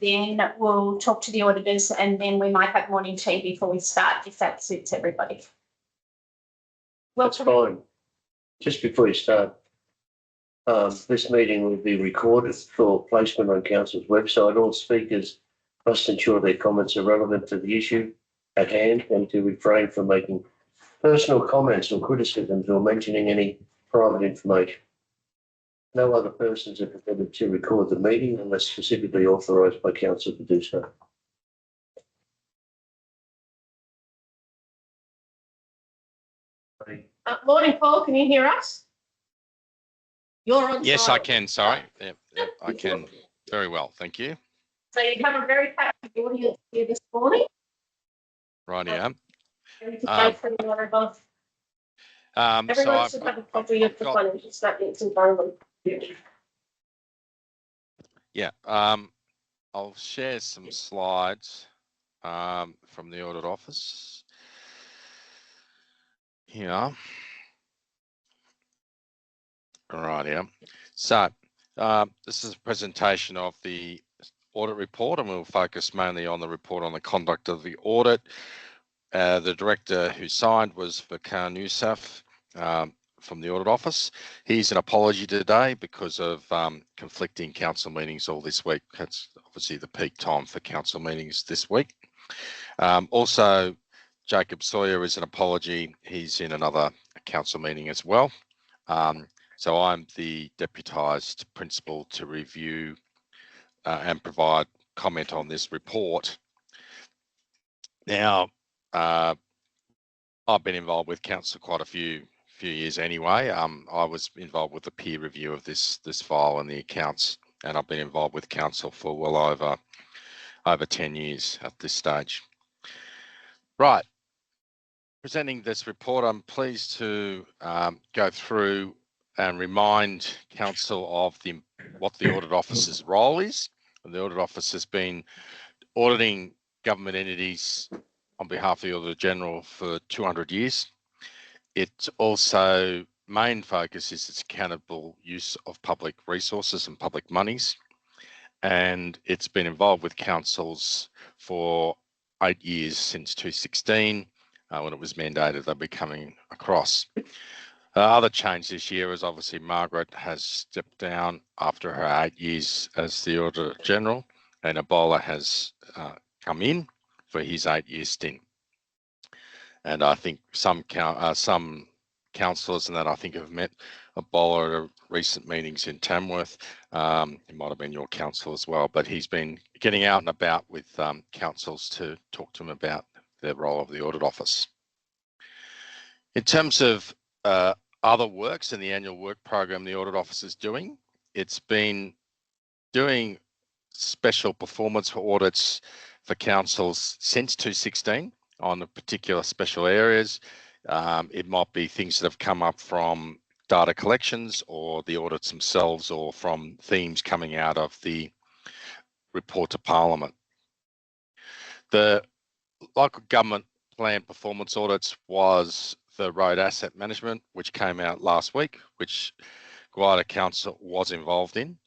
then we'll talk to the auditors, and then we might have morning tea before we start, if that suits everybody. Well, that's fine. Just before you start, this meeting will be recorded for placement on Council's website. All speakers must ensure their comments are relevant to the issue at hand and to refrain from making personal comments or criticisms or mentioning any private information. No other persons are permitted to record the meeting unless specifically authorised by Council to do so. Morning, Paul. Can you hear us? You're on. Yes, I can. Sorry. Yep, I can very well. Thank you. So you have a very happy audience here this morning. Right, yeah. Everyone should have a copy of the financial statements in front of them. Yeah, I'll share some slides from the audit office. Here. Right, yeah. So this is a presentation of the audit report, and we'll focus mainly on the report on the conduct of the audit. The director who signed was Vakan Yousaf from the audit office. He's an apology today because of conflicting council meetings all this week. That's obviously the peak time for council meetings this week. Also, Jacob Sawyer is an apology. He's in another council meeting as well. So I'm the deputised principal to review and provide comment on this report. Now, I've been involved with council quite a few years anyway. I was involved with the peer review of this file and the accounts, and I've been involved with council for well over 10 years at this stage. Right, presenting this report, I'm pleased to go through and remind council of what the audit office's role is. And the audit office has been auditing government entities on behalf of the Auditor General for 200 years. Its also main focus is its accountable use of public resources and public monies. And it's been involved with councils for 8 years, since 2016, when it was mandated they'll be coming across. Other change this year is obviously Margaret has stepped down after her 8 years as the Auditor General, and Ebola has come in for his 8-year stint. And I think some councillors and that I think have met Ebola at recent meetings in Tamworth. It might have been your council as well, but he's been getting out and about with councils to talk to them about the role of the audit office. In terms of other works in the annual work program the audit office is doing, it's been doing special performance for audits for councils since 2016 on the particular special areas. It might be things that have come up from data collections or the audits themselves, or from themes coming out of the report to Parliament. The local government plan performance audits was the road asset management, which came out last week, which Gwydir Council was involved in,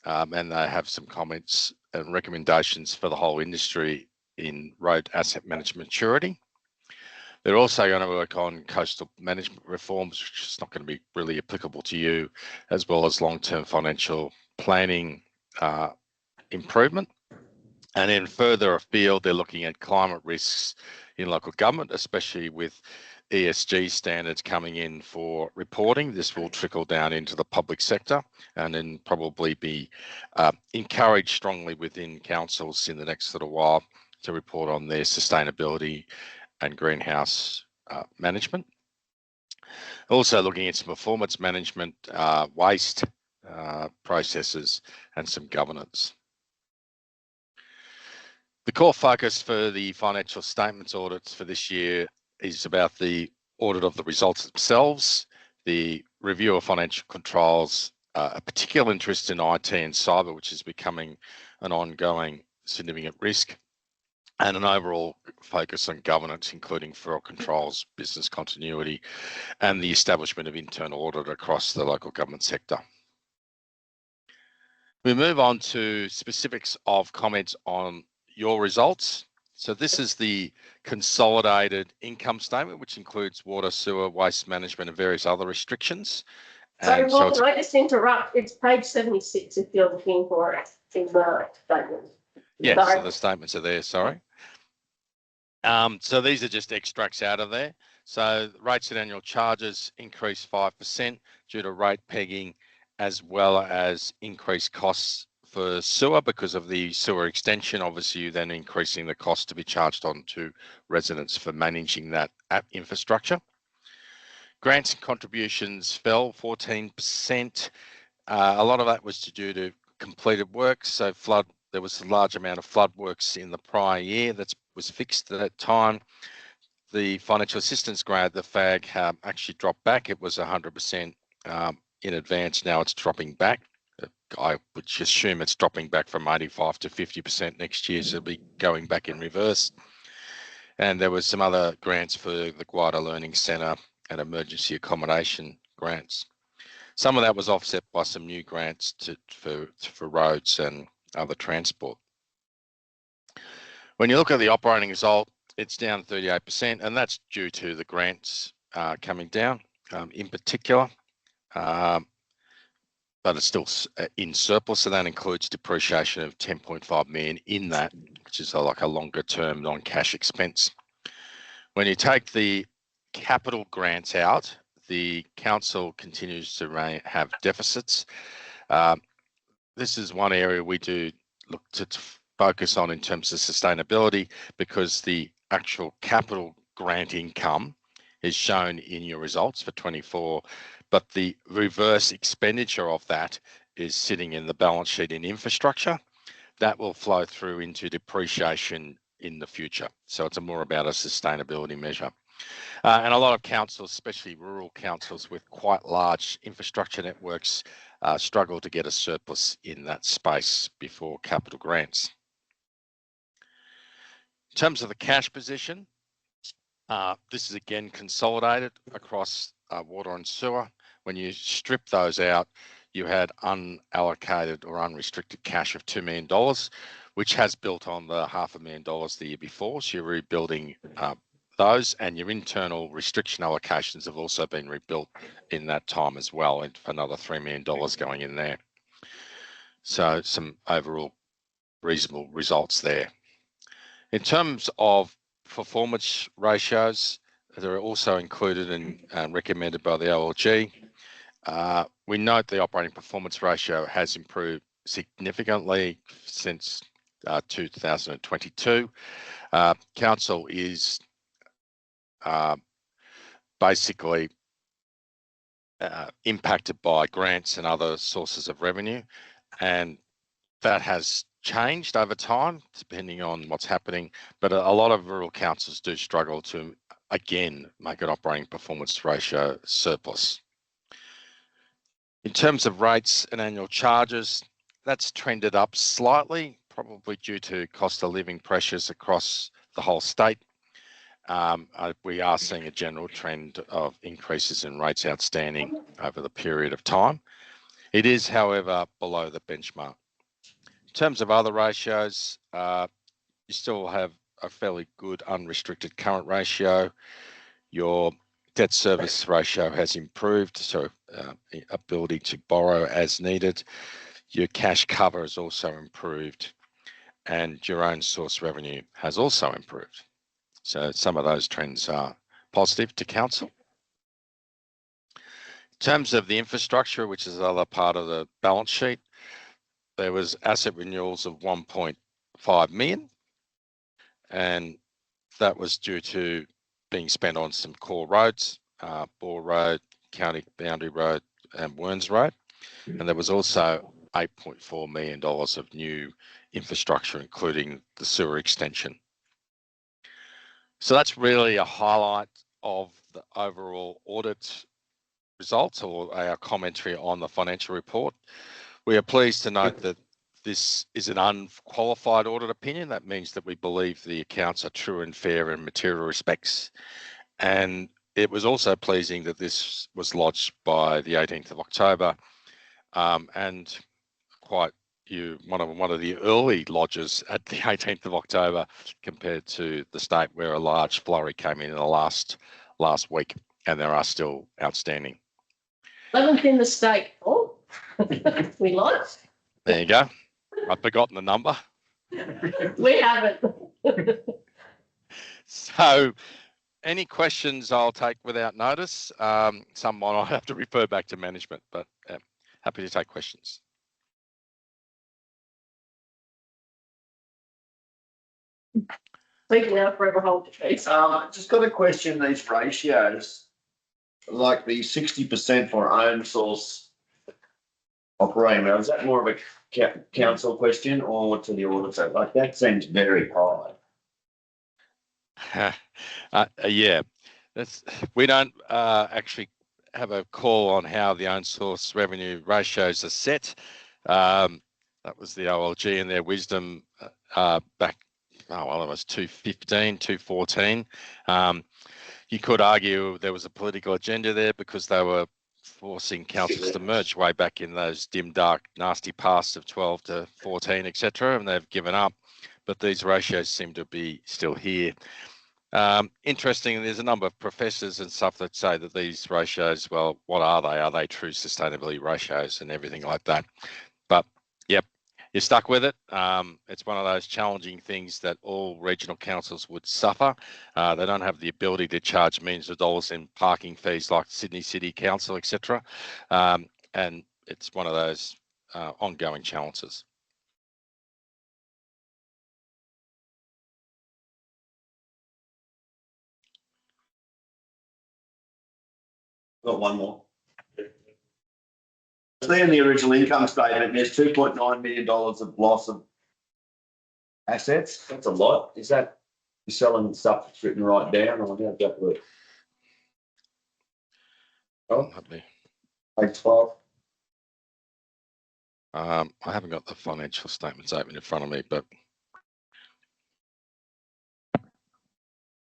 and they have some comments and recommendations for the whole industry in road asset management maturity. They're also going to work on coastal management reforms, which is not going to be really applicable to you, as well as long-term financial planning improvement. And then further afield, they're looking at climate risks in local government, especially with ESG standards coming in for reporting. This will trickle down into the public sector and then probably be encouraged strongly within councils in the next little while to report on their sustainability and greenhouse management. Also looking at some performance management, waste processes, and some governance. The core focus for the financial statements audits for this year is about the audit of the results themselves, the review of financial controls, a particular interest in IT and cyber, which is becoming an ongoing significant risk, and an overall focus on governance, including fraud controls, business continuity, and the establishment of internal audit across the local government sector. We move on to specifics of comments on your results. So this is the consolidated income statement, which includes water, sewer, waste management and various other restrictions. Sorry, And so Walter, I just interrupt. It's page 76 if you're looking for it in the statement. yes, Sorry. so the statements are there, sorry. So these are just extracts out of there. So rates and annual charges increased 5% due to rate pegging, as well as increased costs for sewer because of the sewer extension. Obviously, then increasing the cost to be charged on to residents for managing that app infrastructure. Grants and contributions fell 14%. A lot of that was due to completed works. So there was a large amount of flood works in the prior year that was fixed at that time. The financial assistance grant, the FAG, actually dropped back. It was 100% in advance. Now it's dropping back. I would assume it's dropping back from 85 to 50% next year. So it'll be going back in reverse. And there was some other grants for the Gwydir Learning Centre and emergency accommodation grants. Some of that was offset by some new grants for roads and other transport. When you look at the operating result, it's down 38%, and that's due to the grants coming down in particular, but it's still in surplus, so that includes depreciation of 10.5 million in that, which is like a longer term non-cash expense. When you take the capital grants out, the council continues to have deficits. This is one area we do look to focus on in terms of sustainability, because the actual capital grant income is shown in your results for 24, but the reverse expenditure of that is sitting in the balance sheet in infrastructure. That will flow through into depreciation in the future. So it's more about a sustainability measure. And a lot of councils, especially rural councils with quite large infrastructure networks, struggle to get a surplus in that space before capital grants. In terms of the cash position, this is again consolidated across water and sewer. When you strip those out, you had unallocated or unrestricted cash of $2 million, which has built on the $500,000 the year before. So you're rebuilding those, and your internal restriction allocations have also been rebuilt in that time as well, and for another $3 million going in there. So some overall reasonable results there. In terms of performance ratios, they're also included and recommended by the OLG. We note the operating performance ratio has improved significantly since 2022. Council is basically impacted by grants and other sources of revenue, and that has changed over time depending on what's happening, but a lot of rural councils do struggle to again make an operating performance ratio surplus. In terms of rates and annual charges, that's trended up slightly, probably due to cost of living pressures across the whole state. We are seeing a general trend of increases in rates outstanding over the period of time. It is, however, below the benchmark. In terms of other ratios, you still have a fairly good unrestricted current ratio. Your debt service ratio has improved, so ability to borrow as needed. Your cash cover has also improved, and your own source revenue has also improved. So some of those trends are positive to council. In terms of the infrastructure, which is another part of the balance sheet, there was asset renewals of 1.5 million, and that was due to being spent on some core roads, Bore Road, County Boundary Road and Werns Road. And there was also $8.4 million of new infrastructure, including the sewer extension. So that's really a highlight of the overall audit results, or our commentary on the financial report. We are pleased to note that this is an unqualified audit opinion. That means that we believe the accounts are true and fair in material respects. And it was also pleasing that this was lodged by the 18th of October, and quite one of the early lodges at the 18th of October compared to the state, where a large flurry came in the last week, and there are still outstanding. 11th in the state. Oh, we lost. There you go. I've forgotten the number. We haven't. So, any questions I'll take without notice. Some I'll have to refer back to management, but happy to take questions. Speak now, forever hold your peace. Just got a question, these ratios, like the 60% for own source operating, now, is that more of a council question or to the auditor? Like that seems very high. Yeah, we don't actually have a call on how the own source revenue ratios are set. That was the OLG and their wisdom back, well, it was 2015, 2014. You could argue there was a political agenda there because they were forcing councils to merge way back in those dim, dark, nasty pasts of 12 to 14, etc., and they've given up. But these ratios seem to be still here. Interesting, there's a number of professors and stuff that say that these ratios, well, what are they? Are they true sustainability ratios and everything like that? But yep, you're stuck with it. It's one of those challenging things that all regional councils would suffer. They don't have the ability to charge millions of dollars in parking fees like Sydney City Council, etc. And it's one of those ongoing challenges. Got one more. See in the original income statement, there's $2.9 million of loss of assets. That's a lot. Is that you're selling stuff that's written right down, or how's that work? Oh, page 12. I haven't got the financial statements open in front of me, but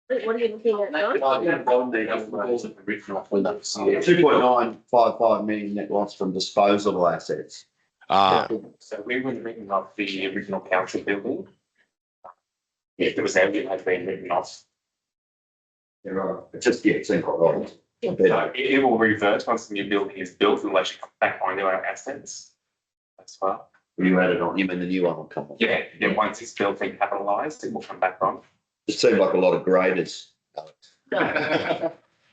What are you looking at now? 2.955 million net loss from disposable assets. So we were written off the original council building. If there was ever had been written off. It just seems quite right. So it will revert once the new building is built unless you come back onto our assets. That's fine. You added on, you mean the new one will come on? Yeah, then once it's built and capitalised, it will come back on. It seemed like a lot of graders.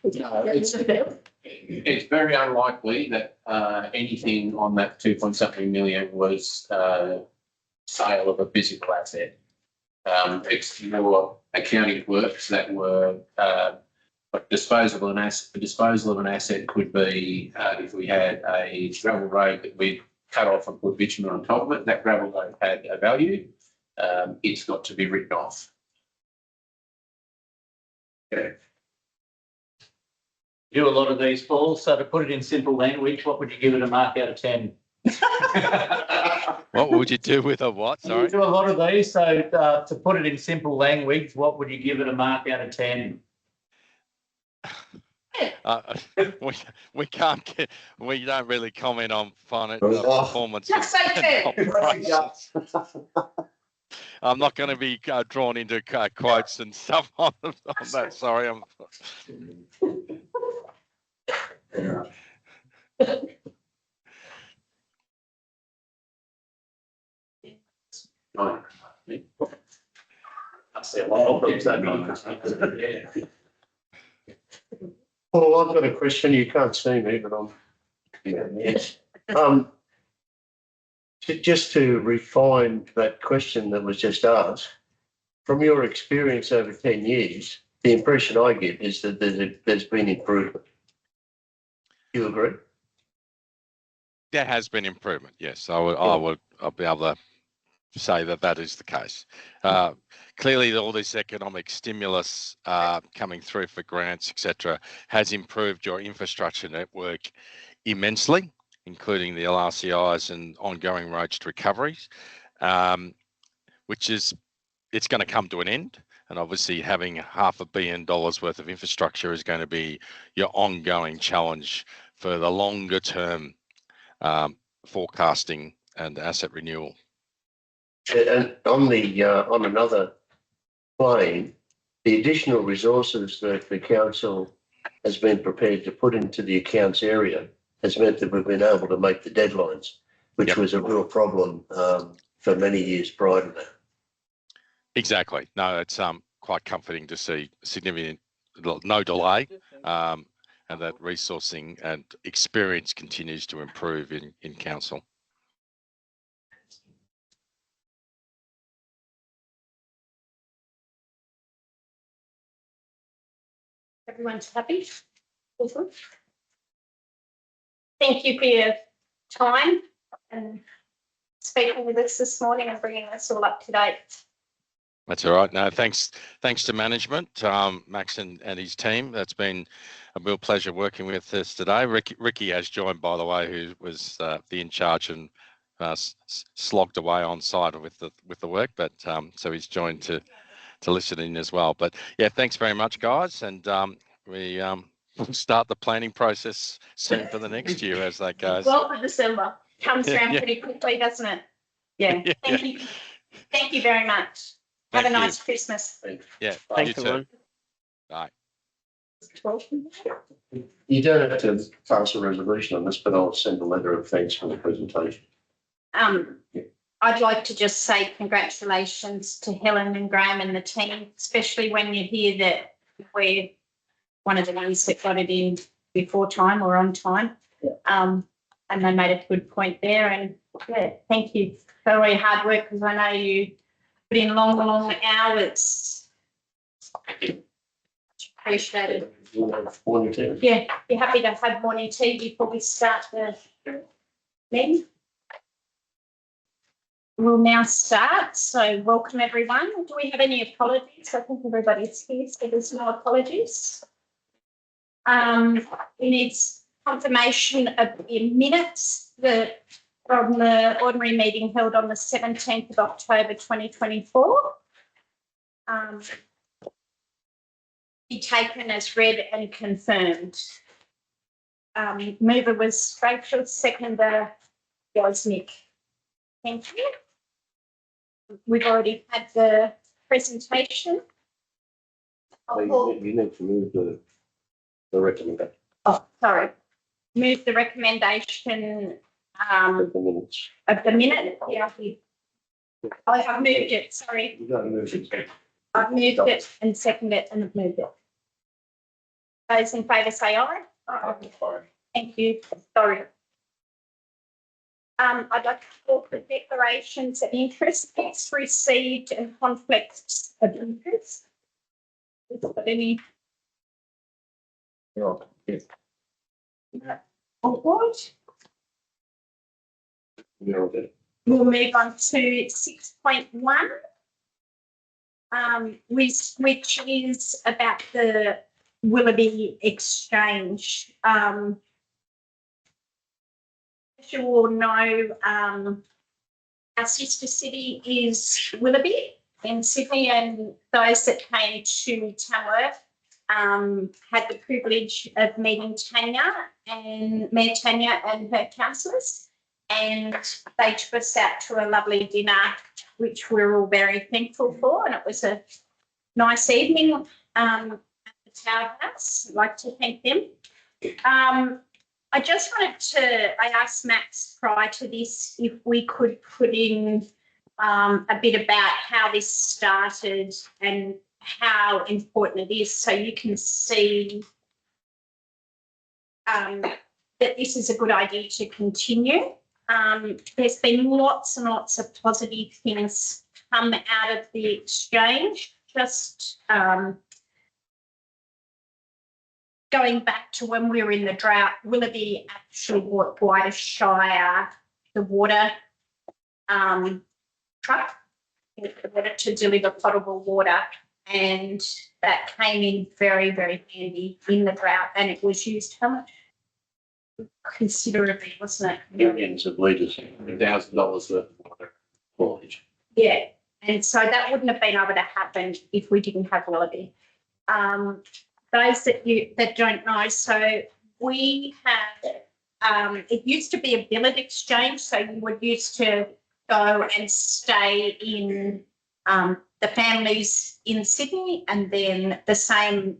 It's very unlikely that anything on that 2-point-something million was sale of a physical asset. It's more accounting works that were disposable. The disposal of an asset could be if we had a gravel road that we cut off and put bitumen on top of it. That gravel road had a value. It's got to be written off. Okay. Do a lot of these, Paul. So to put it in simple language, what would you give it a mark out of 10? what would you do with a what? Sorry. You do a lot of these. So to put it in simple language, what would you give it a mark out of 10? We can't get, we don't really comment on performance. Just say 10. I'm not going to be drawn into quotes and stuff on that. Sorry, I'm. Paul, I've got a question. You can't see me, but I'm. Just to refine that question that was just asked, from your experience over 10 years, the impression I get is that there's been improvement. You agree? There has been improvement, yes. I'll be able to say that is the case. Clearly, all this economic stimulus coming through for grants, etc., has improved your infrastructure network immensely, including the LRCIs and ongoing roached recoveries, which is, it's going to come to an end. And obviously having $500 million worth of infrastructure is going to be your ongoing challenge for the longer term forecasting asset renewal. And on another plane, the additional resources that the council has been prepared to put into the accounts area has meant that we've been able to make the deadlines, which Yep. was a real problem for many years prior to that. Exactly. No, it's quite comforting to see significant, no delay, and that resourcing and experience continues to improve in council. Everyone's happy? Awesome. Thank you for your time and speaking with us this morning and bringing us all up to date. That's all right. No, thanks to management, Max and his team. That's been a real pleasure working with us today. Ricky has joined, by the way, who was the in charge and slogged away on site with the work, but so he's joined to listen in as well. But yeah, thanks very much, guys, and we start the planning process soon for the next year as that goes. Well, for December comes around Yeah. pretty quickly, doesn't it? Yeah. Yeah. Thank you. Thank you very much. Have Thank a you. nice Christmas. Yeah, Thanks, you too. everyone. Bye. You don't have to pass a resolution on this, but I'll send a letter of thanks for the presentation. I'd like to just say congratulations to Helen and Graham and the team, especially when you hear that we're one of the ones that got it in before time or on time. And they made a good point there. And yeah, thank you for all your hard work, because I know you put in long hours. Appreciate it. Morning, Tim. Yeah, be happy to have morning tea before we start the meeting. We'll now start. So welcome everyone. Do we have any apologies? I think everybody's here, so there's no apologies. We need confirmation of the minutes from the ordinary meeting held on the 17th of October 2024. Be taken as read and confirmed. Mover was Rachel, seconder was Nick. Thank you. We've already had the presentation. You need to move the recommendation Oh, sorry. Move the recommendation of the minutes. of the minute. Yeah, I've moved it. Sorry, You don't move it. I've moved it and seconded it and I've moved it. Those in favour say aye. Thank you. Sorry. I'd like to call for declarations of interest received and conflicts of interest. Is there any on board? We'll move on to 6.1, which is about the Willoughby exchange. As you all know, our sister city is Willoughby in Sydney, and those that came to Tamworth had the privilege of meeting Mayor Tanya and her councillors, and they took us out to a lovely dinner, which we're all very thankful for, and it was a nice evening at the Tower House. I'd like to thank them. I just wanted to, I asked Max prior to this if we could put in a bit about how this started and how important it is, so you can see that this is a good idea to continue. There's been lots and lots of positive things come out of the exchange. Just going back to when we were in the drought, Willoughby actually bought Gwydir Shire the water truck to deliver potable water, and that came in very, very handy in the drought, and it was used how much? Considerably, wasn't it? Millions of litres. $1,000 worth of water. Haulage. Yeah, and so that wouldn't have been able to happen if we didn't have Willoughby. Those that don't know, so we had it used to be a billet exchange, so you would used to go and stay in the families in Sydney, and then the same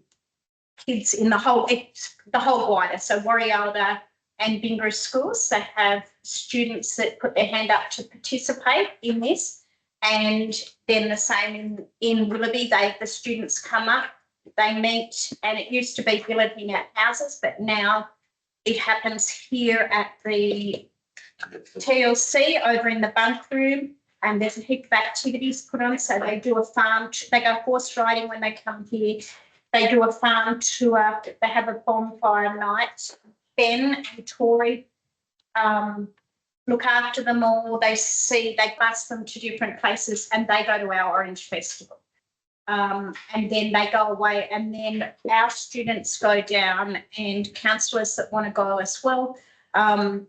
kids in the whole Gwydir, so Warialda and Bingra schools. They have students that put their hand up to participate in this, and then the same in Willoughby. The students come up, they meet, and it used to be billeting at houses, but now it happens here at the TLC over in the bunk room, and there's a heap of activities put on. So they do a farm, they go horse riding when they come here. They do a farm tour. They have a bonfire night. Ben and Tori look after them all. They bus them to different places, and they go to our Orange Festival. And then they go away, and then our students go down, and counsellors that want to go as well, to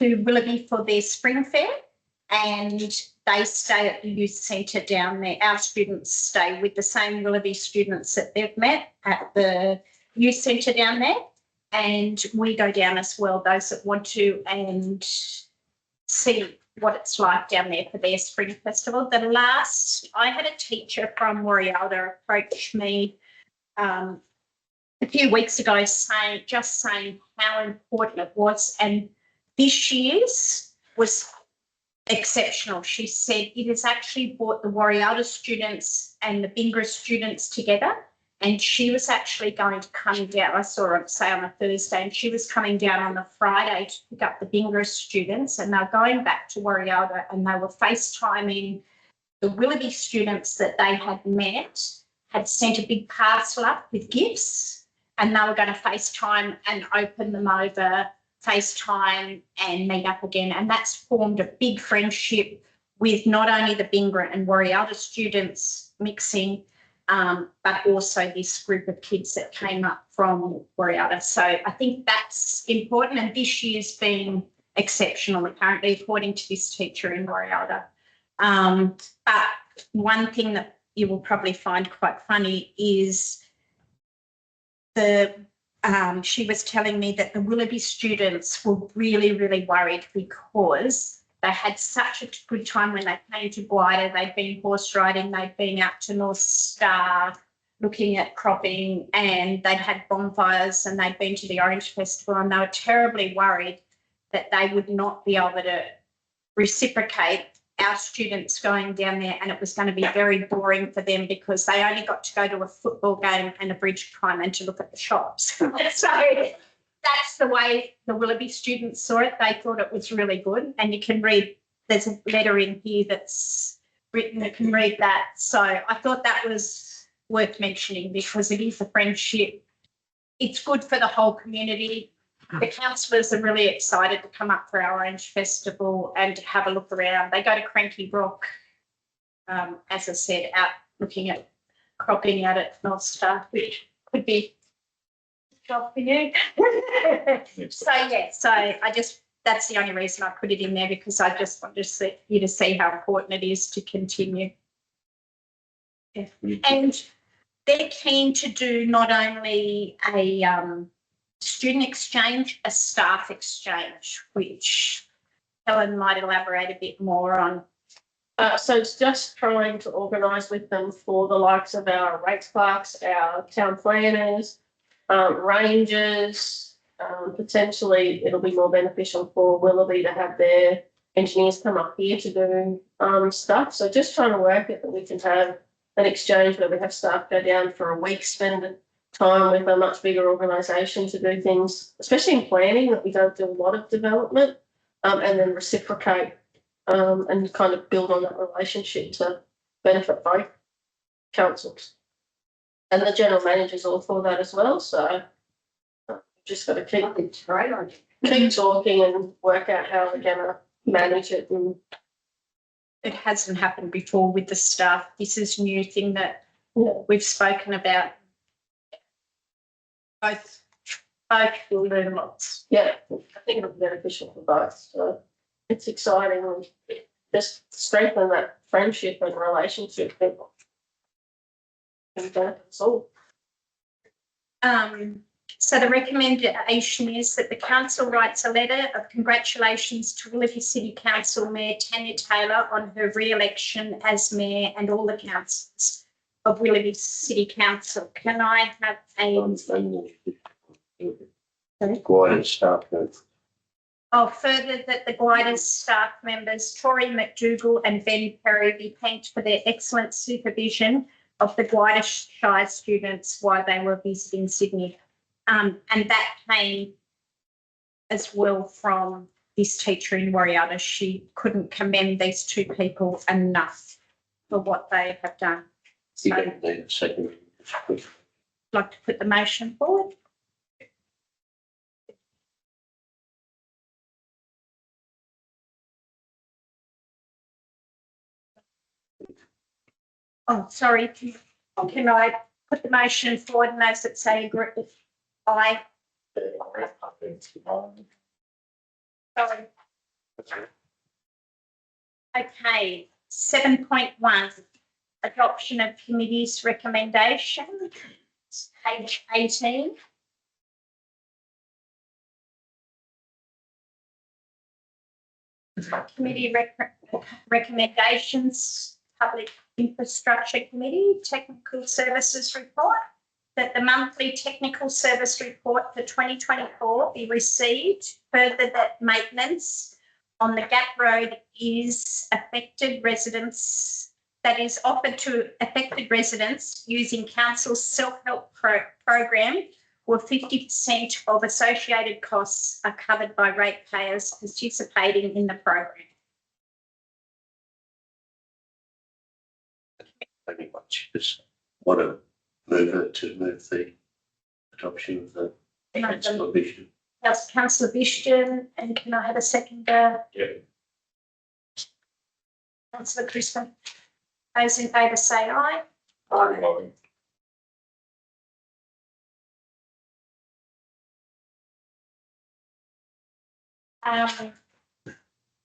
Willoughby for their spring fair, and they stay at the youth centre down there. Our students stay with the same Willoughby students that they've met at the youth centre down there, and we go down as well, those that want to, and see what it's like down there for their spring festival. I had a teacher from Warialda approach me a few weeks ago saying how important it was, and this year's was exceptional. She said it has actually brought the Warialda students and the Bingra students together, and she was actually going to come down. I saw her say on a Thursday, and she was coming down on the Friday to pick up the Bingra students, and they're going back to Warialda, and they were FaceTiming the Willoughby students that they had met, had sent a big parcel up with gifts, and they were going to FaceTime and open them over FaceTime and meet up again. And that's formed a big friendship with not only the Bingra and Warialda students mixing, but also this group of kids that came up from Warialda. So I think that's important, and this year's been exceptional, apparently, according to this teacher in Warialda. But one thing that you will probably find quite funny is she was telling me that the Willoughby students were really, really worried because they had such a good time when they came to Gwydir. They'd been horse riding, they'd been out to North Star looking at cropping, and they'd had bonfires, and they'd been to the Orange Festival, and they were terribly worried that they would not be able to reciprocate our students going down there, and it was going to be very boring for them because they only got to go to a football game and a bridge climb and to look at the shops. So that's the way the Willoughby students saw it. They thought it was really good, and you can read, there's a letter in here that's written, you can read that. So I thought that was worth mentioning because it is a friendship. It's good for the whole community. The councillors are really excited to come up for our Orange Festival and to have a look around. They go to Cranky Rock, as I said, out looking at cropping out at North Star, which could be a job for you. That's the only reason I put it in there, because I just want you to see how important it is to continue. Yeah. And they're keen to do not only a student exchange, a staff exchange, which Helen might elaborate a bit more on. So it's just trying to organise with them for the likes of our rates clerks, our town planners, rangers. Potentially it'll be more beneficial for Willoughby to have their engineers come up here to do stuff. So just trying to work it that we can have an exchange where we have staff go down for a week, spend time with a much bigger organisation to do things, especially in planning, that we don't do a lot of development, and then reciprocate and kind of build on that relationship to benefit both councils. And the general manager's all for that as well. So just got to keep talking and work out how we're going to manage it. And it hasn't happened before with the staff. This is a new thing that we've spoken about. Both will learn lots. Yeah, I think it'll be beneficial for both. So it's exciting and just strengthen that friendship and relationship people. And benefit us all. So the recommendation is that the council writes a letter of congratulations to Willoughby City Council Mayor Tanya Taylor on her re-election as mayor and all the councillors of Willoughby City Council. Can I have a Gwydir staff members. further that the Gwydir staff members Tori McDougall and Ben Perry be thanked for their excellent supervision of the Gwydir Shire students while they were visiting Sydney. And that came as well from this teacher in Wariata. She couldn't commend these two people enough for what they have done. So You I'd don't need a second. like to put the motion forward. Oh, sorry. Can I put the motion forward and those that say agree? Aye. Sorry. Okay, 7.1, adoption of committee's recommendation, page 18. Committee recommendations, Public Infrastructure Committee, Technical Services Report, that the monthly technical service report for 2024 be received. Further, that maintenance on the Gap Road is affected residents, that is offered to affected residents using council's self-help program, where 50% of associated costs are covered by ratepayers participating in the program. Very much. Just want to move the adoption of the council vision. Councillor Bishton, and can I have a second? Yeah. Councillor Crispin. Those in favour say aye. Aye.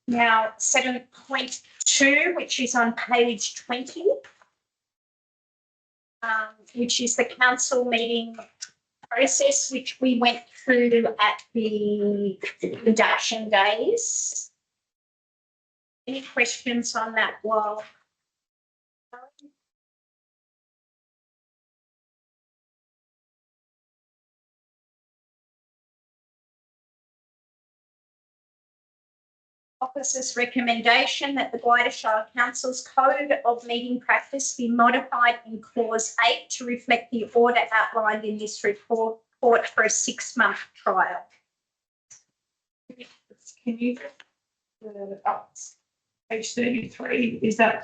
Now 7.2, which is on page 20, which is the council meeting process, which we went through at the induction days. Any questions on that while? Officer's recommendation that the Gwydir Shire Council's Code of Meeting Practice be modified in clause 8 to reflect the order outlined in this report for a 6-month trial. Can you, page 33, is that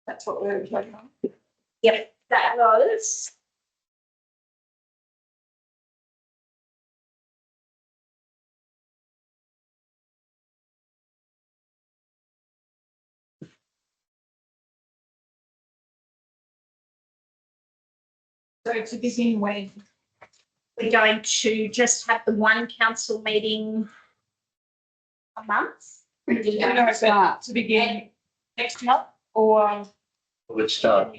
that's what we're voting on? Yep, that was. So to begin with, We're going to just have the one council meeting a month. but to begin next month or Let's start.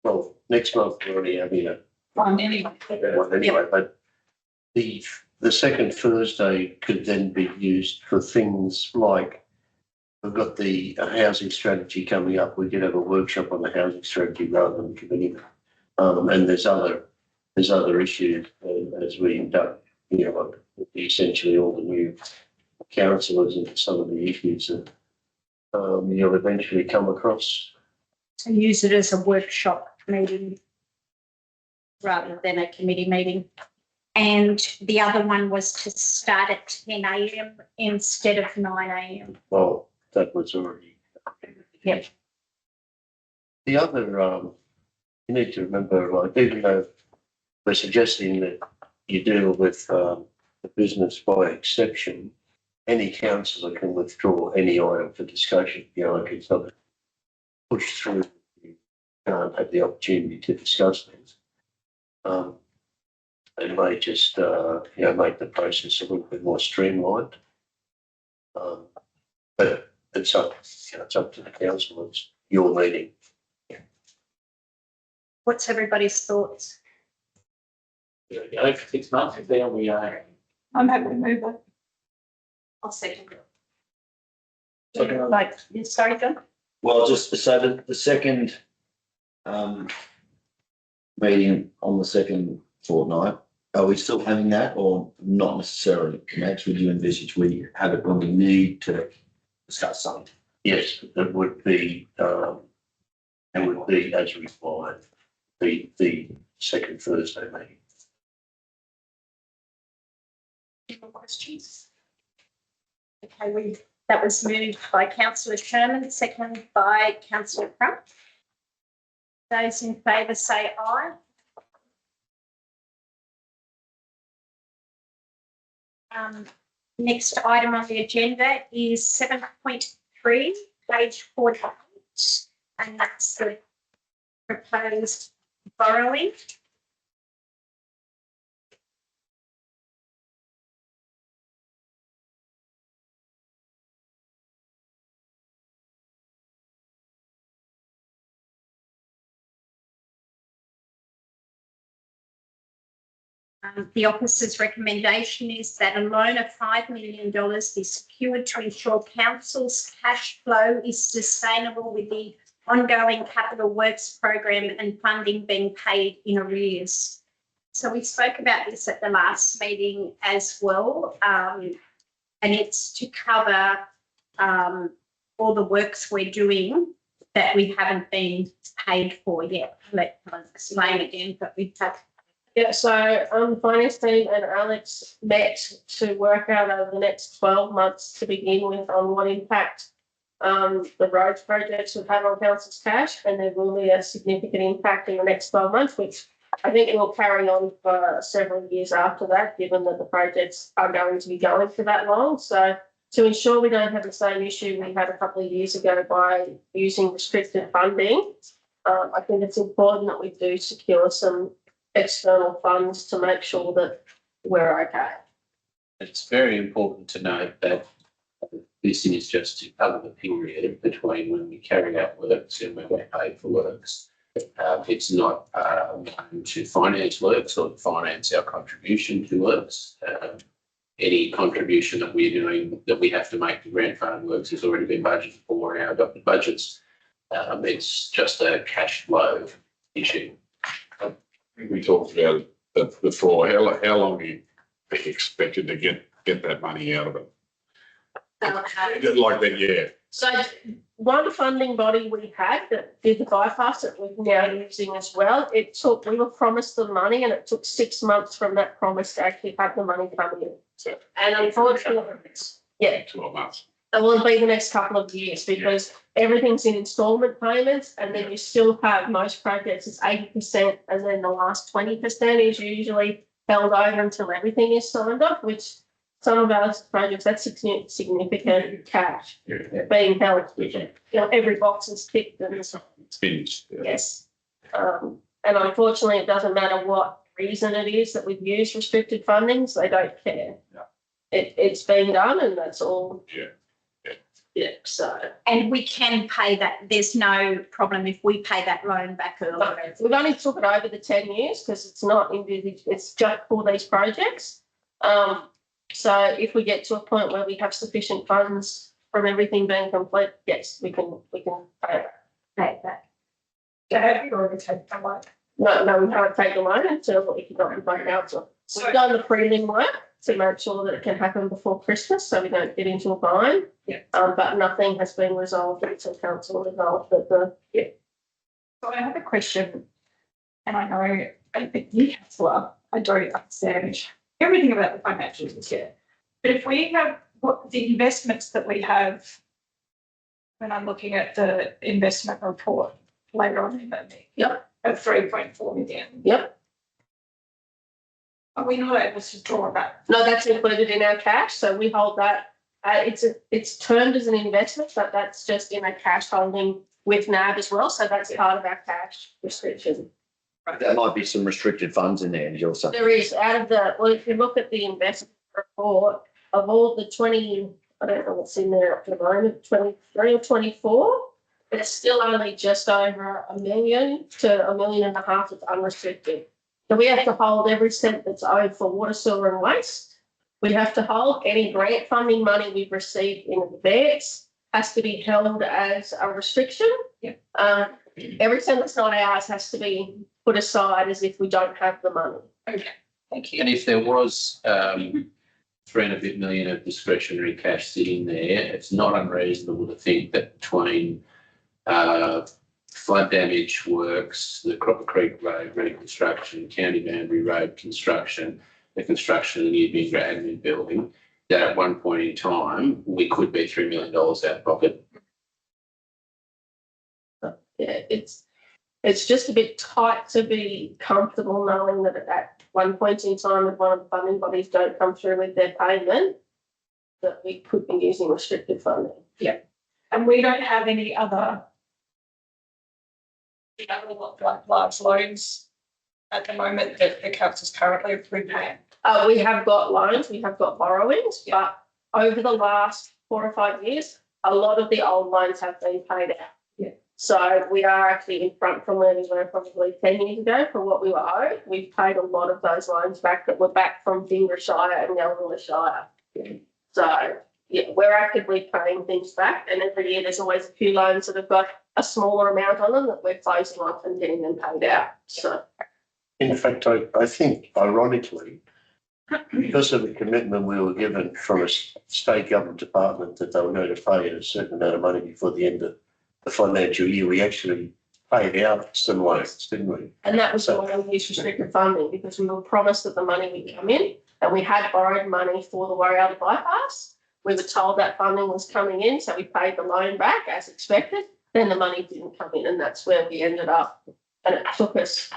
Well, next month we're already having a anyway. one anyway, but the second Thursday could then be used for things like we've got the housing strategy coming up. We could have a workshop on the housing strategy rather than committee. And there's other issues as we induct, essentially all the new councillors into some of the issues that you'll eventually come across. To use it as a workshop meeting rather than a committee meeting. And the other one was to start at 10 a.m. instead of 9 a.m. Well, that was already. Yep. The other, you need to remember, like, even though we're suggesting that you deal with the business by exception, any councillor can withdraw any item for discussion. Like it's not pushed through. You can't have the opportunity to discuss things. It may just, make the process a little bit more streamlined. But it's up to the council. It's your meeting. What's everybody's thoughts? There we go, for 6 months, there we are. I'm happy to move it. I'll second it. Second. Like, sorry, John? Well, just so the second meeting on the second fortnight, are we still having that or not necessarily? Max, would you envisage we have it when we need to discuss something? Yes, it would be as required, the second Thursday meeting. Any more questions? Okay, that was moved by councillor Sherman, seconded by councillor Crump. Those in favour say aye. Next item on the agenda is 7.3, page 48, and that's the proposed borrowing. The officer's recommendation is that a loan of $5 million be secured to ensure council's cash flow is sustainable with the ongoing capital works program and funding being paid in arrears. So we spoke about this at the last meeting as well, and it's to cover all the works we're doing that we haven't been paid for yet. Let me explain again, but we have. Yeah, so the finance team and Alex met to work out over the next 12 months to begin with on what impact the roads projects will have on council's cash, and there will be a significant impact in the next 12 months, which I think it will carry on for several years after that, given that the projects are going to be going for that long. So to ensure we don't have the same issue we had a couple of years ago by using restricted funding, I think it's important that we do secure some external funds to make sure that we're okay. It's very important to note that this is just to cover the period between when we carry out works and when we're paid for works. It's not to finance works or to finance our contribution to works. Any contribution that we're doing that we have to make to grant funded works has already been budgeted for in our adopted budgets. It's just a cash flow issue. We talked about it before. How long are you expected to get that money out of it? Like that, yeah. So one funding body we had that did the bypass that we're now using as well, we were promised the money and it took 6 months from that promise to actually have the money coming in. And unfortunately, yeah. 12 months. It will be the next couple of years because everything's in instalment payments, and then you still have most projects is 80%, and then the last 20% is usually held over until everything is signed off, which some of our projects, that's significant cash being held. You know, every box is ticked and It's finished. Yeah. yes. And unfortunately, it doesn't matter what reason it is that we've used restricted fundings, they don't care. Yeah. It's been done, and that's all. Yeah. Yeah, so. And we can pay that. There's no problem if we pay that loan back early. We've only took it over the 10 years because it's not individual, it's just for these projects. So if we get to a point where we have sufficient funds from everything being complete, yes, we can pay that. So have you already taken the loan? No, we can't take the loan until we can go by council. We've done the prelim work to make sure that it can happen before Christmas, so we don't get into a bind. Yeah. But nothing has been resolved until council resolved that So I have a question, and I know I think you, councillor, I don't understand everything about the financials yet. But if we have what the investments that we have, when I'm looking at the investment report later on in the meeting. Yep. Of 3.4 million. Yep. Are we not able to draw that? No, that's included in our cash, so we hold that. It's termed as an investment, but that's just in a cash holding with NAB as well, so that's part of our cash restriction. There might be some restricted funds in there, Jill. So There is if you look at the investment report of all the 20, I don't know what's in there at the moment, 23 or 24, it's still only just over $1 million to $1.5 million that's unrestricted. So we have to hold every cent that's owed for water, sewer and waste. We have to hold any grant funding money we've received in advance has to be held as a restriction. Yeah. Every cent that's not ours has to be put aside as if we don't have the money. Okay, thank you. And if there was 3 million of discretionary cash sitting there, it's not unreasonable to think that between flood damage works, the Cropper Creek Road reconstruction, County Boundary Road construction, the construction of the new big admin building, that at one point in time, we could be $3 million out of pocket. Yeah, it's just a bit tight to be comfortable knowing that at one point in time, if one of the funding bodies don't come through with their payment, that we could be using restricted funding. And we don't have any other like large loans at the moment that the council's currently repaying. We have got loans, we have got borrowings, but over the last 4 or 5 years, a lot of the old loans have been paid out. Yeah. So we are actually in front from where we were probably 10 years ago for what we were owed. We've paid a lot of those loans back that were back from Gwydir Shire and Gwydir Shire. So yeah, we're actively paying things back, and every year there's always a few loans that have got a smaller amount on them that we're closing off and getting them paid out. So In fact, I think ironically, because of the commitment we were given from a state government department that they were going to pay a certain amount of money before the end of the financial year, we actually paid out some loans, didn't we? and that was why we used restricted funding, because we were promised that the money would come in, and we had borrowed money for the Warrior bypass. We were told that funding was coming in, so we paid the loan back as expected. Then the money didn't come in, and that's where we ended up. And it took us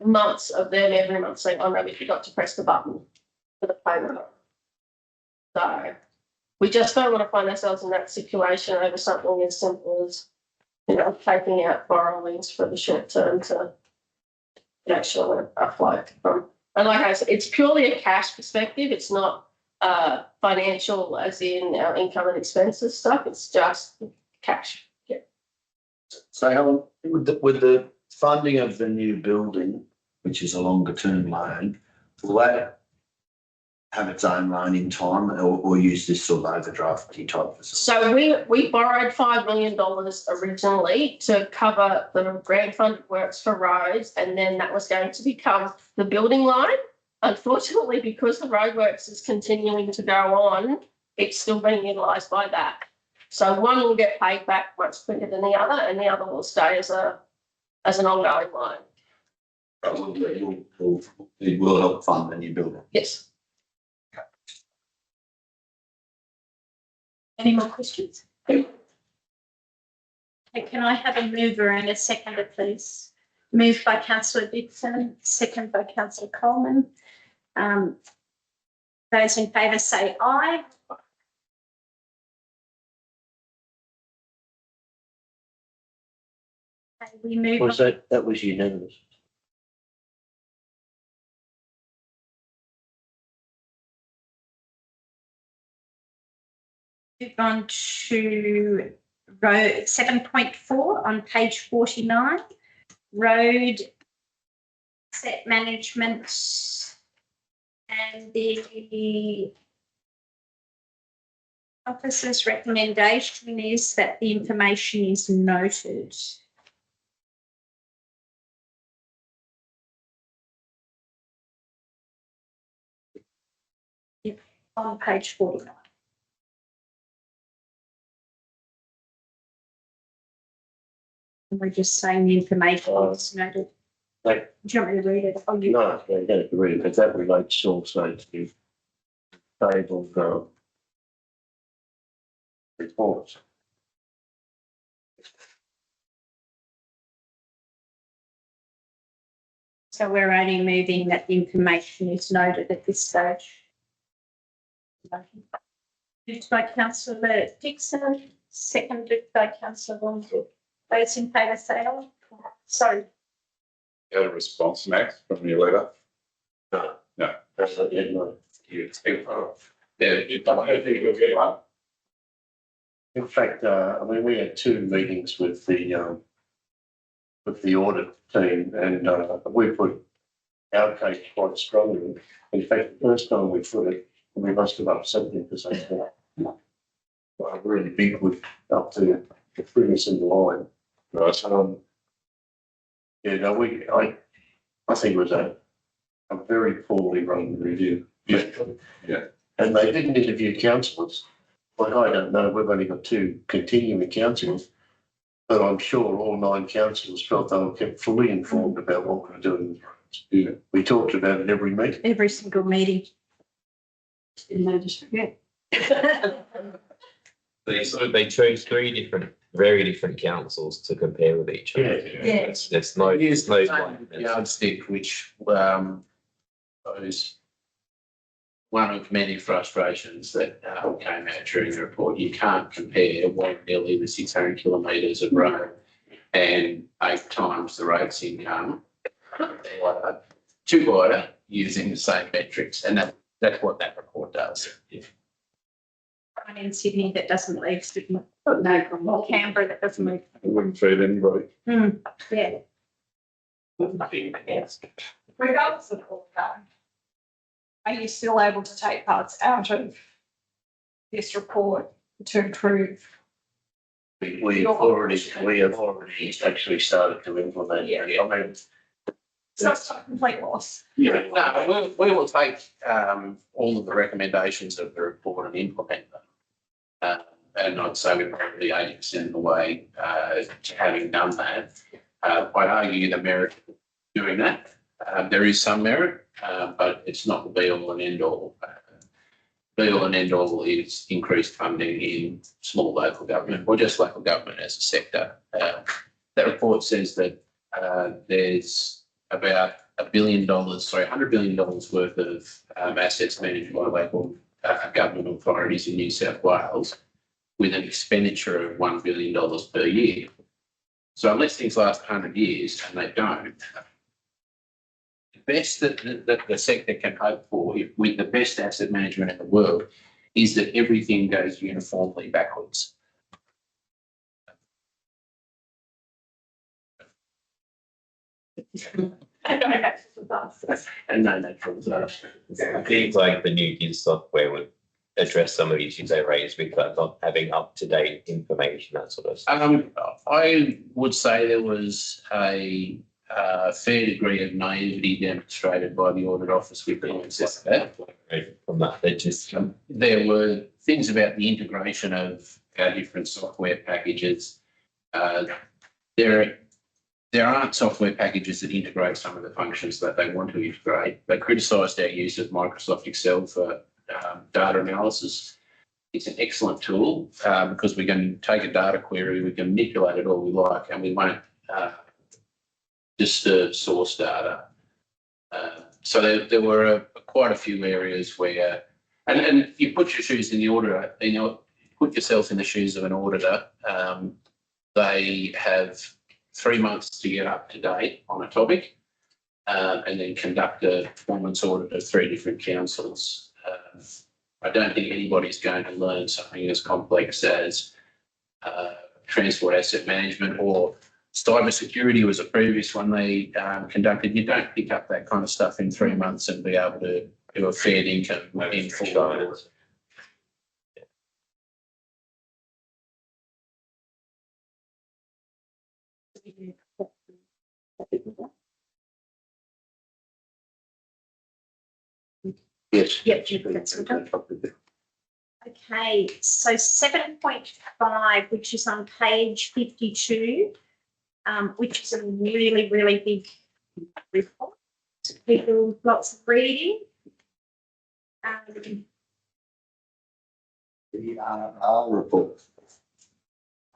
months of them every month saying, "Oh no, we forgot to press the button for the payment." So we just don't want to find ourselves in that situation over something as simple as, taking out borrowings for the short term to actually afloat from. And like I said, it's purely a cash perspective. It's not financial as in our income and expenses stuff. It's just cash. Yeah. So Helen, with the funding of the new building, which is a longer term loan, will that have its own loan in time or use this sort of overdrafty type facility? So we borrowed $5 million originally to cover the grant funded works for roads, and then that was going to become the building loan. Unfortunately, because the roadworks is continuing to go on, it's still being utilised by that. So one will get paid back much quicker than the other, and the other will stay as an ongoing loan. It will help fund the new building. Yes. Any more questions? Okay, can I have a mover and a seconder, please? Moved by councillor Dixon, second by councillor Coleman. Those in favour say aye. Okay, we move Was on. that was unanimous? Move on to road 7.4 on page 49, road asset management, and the officer's recommendation is that the information is noted. On page 49. We're just saying the information is noted. Like, Do you want me to read it? Oh, you. no, I don't agree, because that relates also to table reports. So we're only moving that the information is noted at this stage. Moved by councillor Dixon, seconded by councillor Wong. Those in favour say aye. Sorry. Had a response, Max, from your letter? No. No. That's not yet, no. You expect, In fact, we had 2 meetings with the audit team, and we put our case quite strongly. In fact, the first time we put it, we must have up 70% now. Well, really big with up to the figures in the line. Right. Yeah, no, I think it was a very poorly run review. Yeah. And they didn't interview councillors. Like, I don't know, we've only got 2 continuing councillors. But I'm sure all 9 councillors felt they were kept fully informed about what we were doing. Yeah. We talked about it every meeting. Every single meeting. Didn't I just forget? They chose 3 different, very different councils to compare with each other. Yeah. There's no, Use no. the same yardstick, which was one of many frustrations that came out during the report. You can't compare willy-nilly the 600 kilometres of road and 8 times the rates income to wider using the same metrics, and that's what that report does. One in Sydney that doesn't leave Sydney. No problem. Or Canberra that doesn't move. It wouldn't feed anybody. Yeah. Regardless of all that, are you still able to take parts out of this report to improve? We have already actually started to implement. Yeah. I mean, So it's not a complete loss. Yeah, no, we will take all of the recommendations of the report and implement them. And I'd say we're probably 80% of the way to having done that. I'd argue the merit of doing that. There is some merit, but it's not the be all and end all. Be all and end all is increased funding in small local government or just local government as a sector. That report says that there's about $100 billion worth of assets managed by local government authorities in New South Wales with an expenditure of $1 billion per year. So unless things last 100 years, and they don't, the best that the sector can hope for with the best asset management in the world is that everything goes uniformly backwards. And no natural disaster. Things like the new GIS software would address some of the issues they raised with not having up-to-date information, that sort of stuff. I would say there was a fair degree of naivety demonstrated by the audit office with the access to that. From that, they just There were things about the integration of our different software packages. There aren't software packages that integrate some of the functions that they want to integrate. They criticised our use of Microsoft Excel for data analysis. It's an excellent tool because we can take a data query, we can manipulate it all we like, and we won't disturb source data. So there were quite a few areas where, and you put your shoes in the auditor, put yourself in the shoes of an auditor. They have 3 months to get up to date on a topic and then conduct a performance audit of 3 different councils. I don't think anybody's going to learn something as complex as transport asset management or cyber security was a previous one they conducted. You don't pick up that kind of stuff in 3 months and be able to do a fair income in 4 hours. yes. Yep, that's all done. Okay, so 7.5, which is on page 52, which is a really, really big report. People, lots of reading. Our report.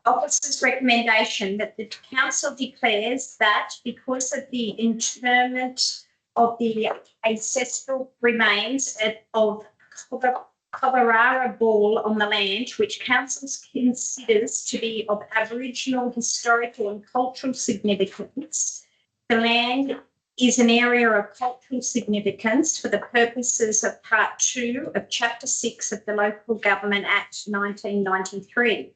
Officer's recommendation that the council declares that because of the interment of the ancestral remains of Cobarara Ball on the land, which council considers to be of Aboriginal historical and cultural significance, the land is an area of cultural significance for the purposes of Part 2 of Chapter 6 of the Local Government Act 1993.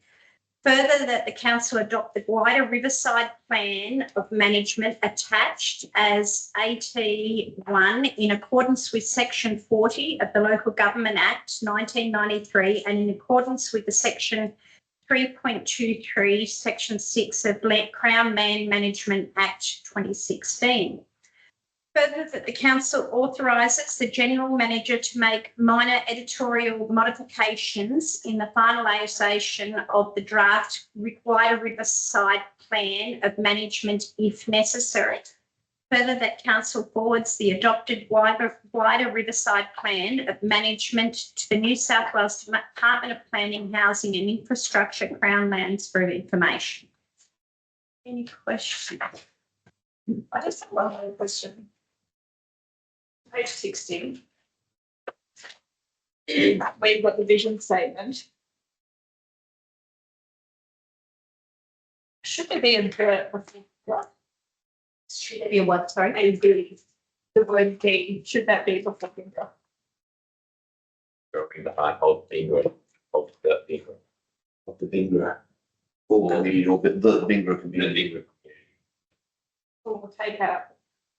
Further, that the council adopt the Gwydir Riverside Plan of Management attached as AT1 in accordance with Section 40 of the Local Government Act 1993 and in accordance with the Section 3.23, Section 6 of Crown Land Management Act 2016. Further, that the council authorises the general manager to make minor editorial modifications in the finalisation of the draft Gwydir Riverside Plan of Management if necessary. Further, that council forwards the adopted Gwydir Riverside Plan of Management to the New South Wales Department of Planning, Housing and Infrastructure, Crown Lands for information. Any questions? I just have one more question. Page 16. We've got the vision statement. Should there be a verb? Should there be a what, sorry? A B. The word B, should that be before finger? Dropping the high hold finger, hold the finger. Of the bingo. Or the bingo community. Or we'll take out,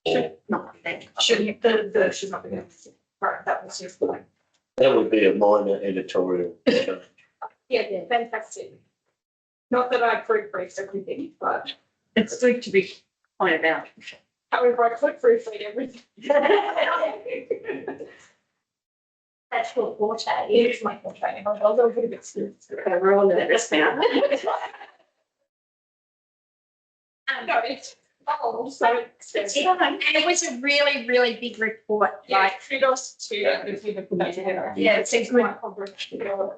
Should not be there. should, the should not be there. Right, that was your point. That would be a minor editorial. Yeah, fantastic. Not that I proofread everything, but it's good to be pointed out. However, I could proofread everything. That's your forte. It is my forte. I've got a little bit of experience. We're all nervous now. No, it's old, so it's. And it was a really, really big report, Yeah, like kudos to the people who put that together. Yeah, it's a good-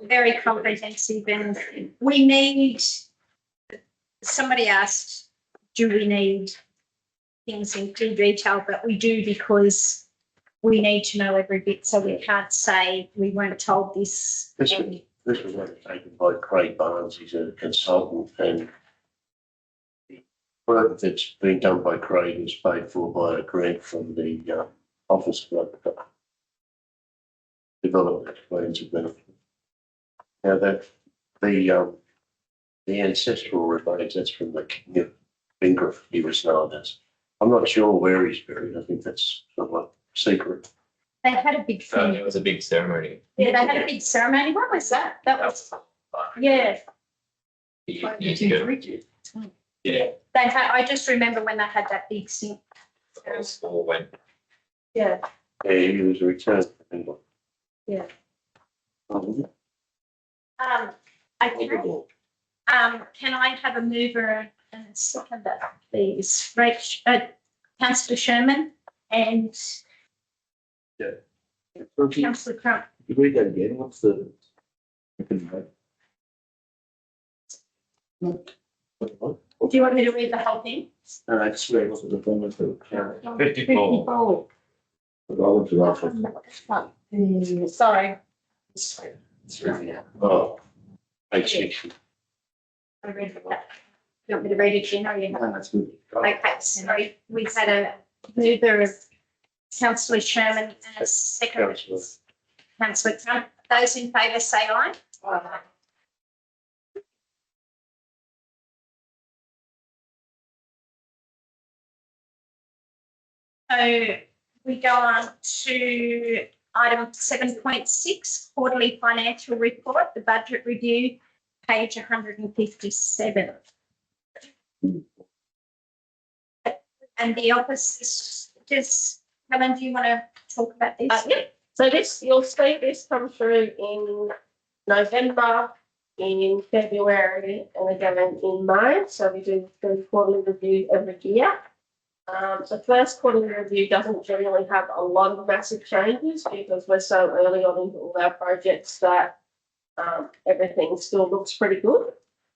very comprehensive, and we need, somebody asked, do we need things in full detail, but we do because we need to know every bit, so we can't say we weren't told this. This was undertaken by Craig Barnes, he's a consultant, and the work that's been done by Craig is paid for by a grant from the Office of Development Plans of Benefit. Now that the ancestral remains, that's from the King of Bingriff, he was known as. I'm not sure where he's buried, I think that's somewhat secret. They had a big So thing. it was a big ceremony. Yeah, they had a big ceremony. What was that? That was, yeah, Years ago. Yeah. they had, I just remember when they had that big thing. All went. Yeah. Yeah, he was returned to England. Yeah. Um, Okay. Can I have a mover and a seconder, please? Councillor Sherman and Councillor Crump. Could you read that again? What's the? Do you want me to read the whole thing? I swear it wasn't the phone with the. 54. Sorry. Oh. Thanks, Nick. I read that. You want me to read it again or you have? That's good. Okay, sorry, we've had a mover of Councillor Sherman and a second. Councillor. Councillor Crump. Those in favour say aye. So we go on to item 7.6, quarterly financial report, the budget review, page 157. And the office, just, Helen, do you want to talk about this? Yeah. So this, you'll see this come through in November, in February, and again in May. So we do the quarterly review every year. The first quarterly review doesn't generally have a lot of massive changes because we're so early on into all our projects that everything still looks pretty good.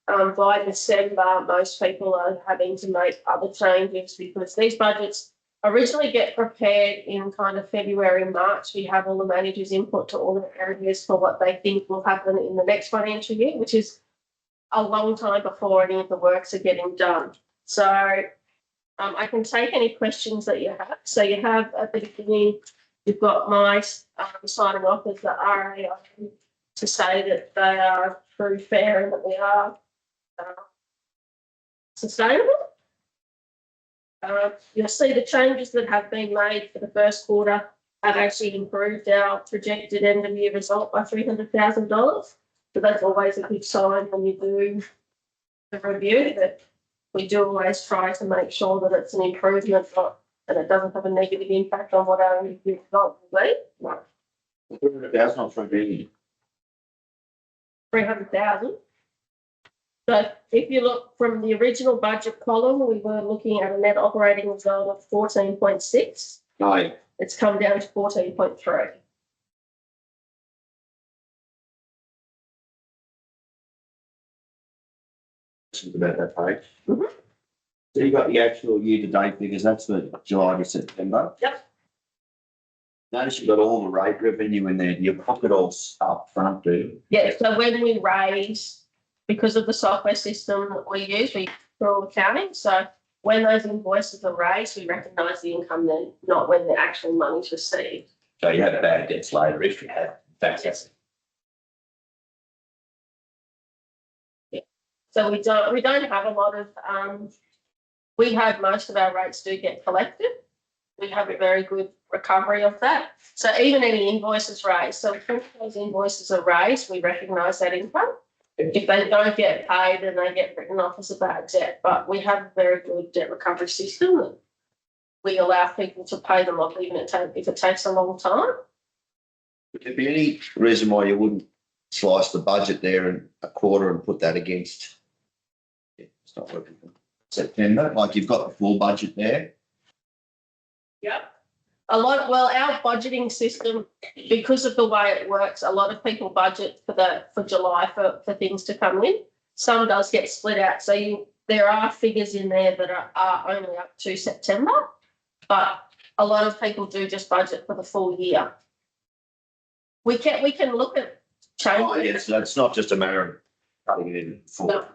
By December, most people are having to make other changes because these budgets originally get prepared in kind of February, March. We have all the managers' input to all the areas for what they think will happen in the next financial year, which is a long time before any of the works are getting done. So I can take any questions that you have. So you have at the beginning, you've got my signing off as the RAI to say that they are true, fair, and that we are sustainable. You'll see the changes that have been made for the first quarter have actually improved our projected end of year result by $300,000. So that's always a good sign when you do the review, that we do always try to make sure that it's an improvement, and it doesn't have a negative impact on what our end of year result will be. That's not for a billion. 300,000. So if you look from the original budget column, we were looking at a net operating result of 14.6. No, It's come down to 14.3. about that page. Mhm. So you got the actual year-to-date figures, that's for July to September. Yep. Notice you've got all the rate revenue in there, you pocket all up front, do you? Yeah, so when we raise, because of the software system that we use, we for all accounting, so when those invoices are raised, we recognise the income then, not when the actual money's received. So you have bad debts later if you have. That's So we don't have a lot of, we have most of our rates do get collected. We have a very good recovery of that. So even any invoices raised, so if those invoices are raised, we recognise that income. If they don't get paid, then they get written off as a bad debt. But we have a very good debt recovery system that we allow people to pay them off even if it takes a long time. Would there be any reason why you wouldn't slice the budget there in a quarter and put that against? Yeah, it's not working. September, like you've got the full budget there. Yep. Our budgeting system, because of the way it works, a lot of people budget for July for things to come in. Some does get split out. So there are figures in there that are only up to September, but a lot of people do just budget for the full year. We can look at changing. Oh, yes, so it's not just a matter of cutting it in full. No.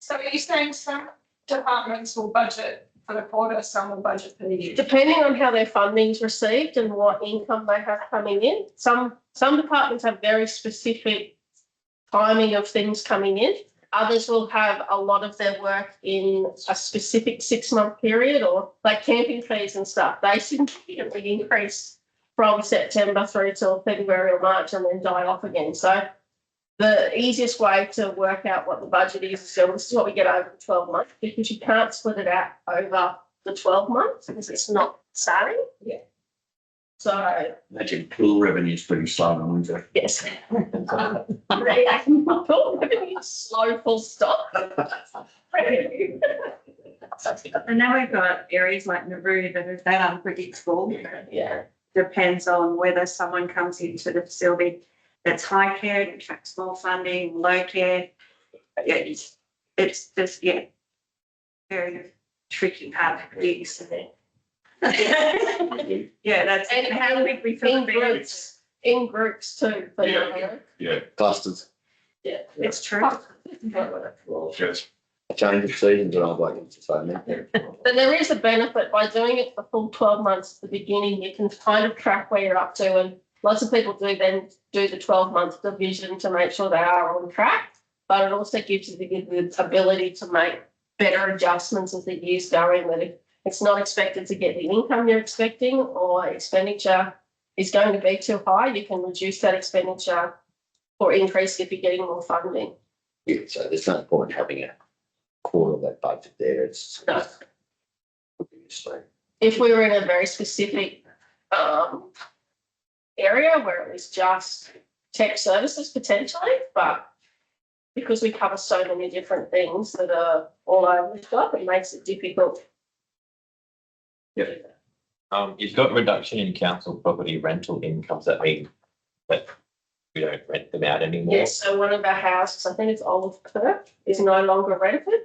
So are you saying some departments will budget for the quarter, some will budget for the year? Depending on how their funding's received and what income they have coming in. Some departments have very specific timing of things coming in. Others will have a lot of their work in a specific 6-month period, or like camping fees and stuff. They significantly increase from September through till February or March and then die off again. So the easiest way to work out what the budget is, so this is what we get over the 12 months, because you can't split it out over the 12 months because it's not starting. Yeah. So Imagine pool revenue is pretty slow in winter. yes. Revenue slow, full stop. Revenue. And now we've got areas like Nauru that are that unpredictable. Yeah. Depends on whether someone comes into the facility that's high care, it attracts more funding, low care. It's just, very tricky part of things. Yeah, that's And how quickly we fill the beds. In groups too. But Yeah, Clusters. yeah. It's true. yes. Change of seasons and I'd like to say that. But there is a benefit by doing it the full 12 months at the beginning. You can kind of track where you're up to, and lots of people do then do the 12-month division to make sure they are on track. But it also gives you the ability to make better adjustments as the year's going. That if it's not expected to get the income you're expecting, or expenditure is going to be too high, you can reduce that expenditure or increase if you're getting more funding. Yeah, so there's no point having a quarter of that budget there. It's No. obviously. If we were in a very specific area where it was just tech services potentially, but because we cover so many different things that are all over the shop, it makes it difficult. You've got reduction in council property rental incomes. That mean that we don't rent them out anymore? Yes, so one of our houses, I think it's Olive Kirk, is no longer rented.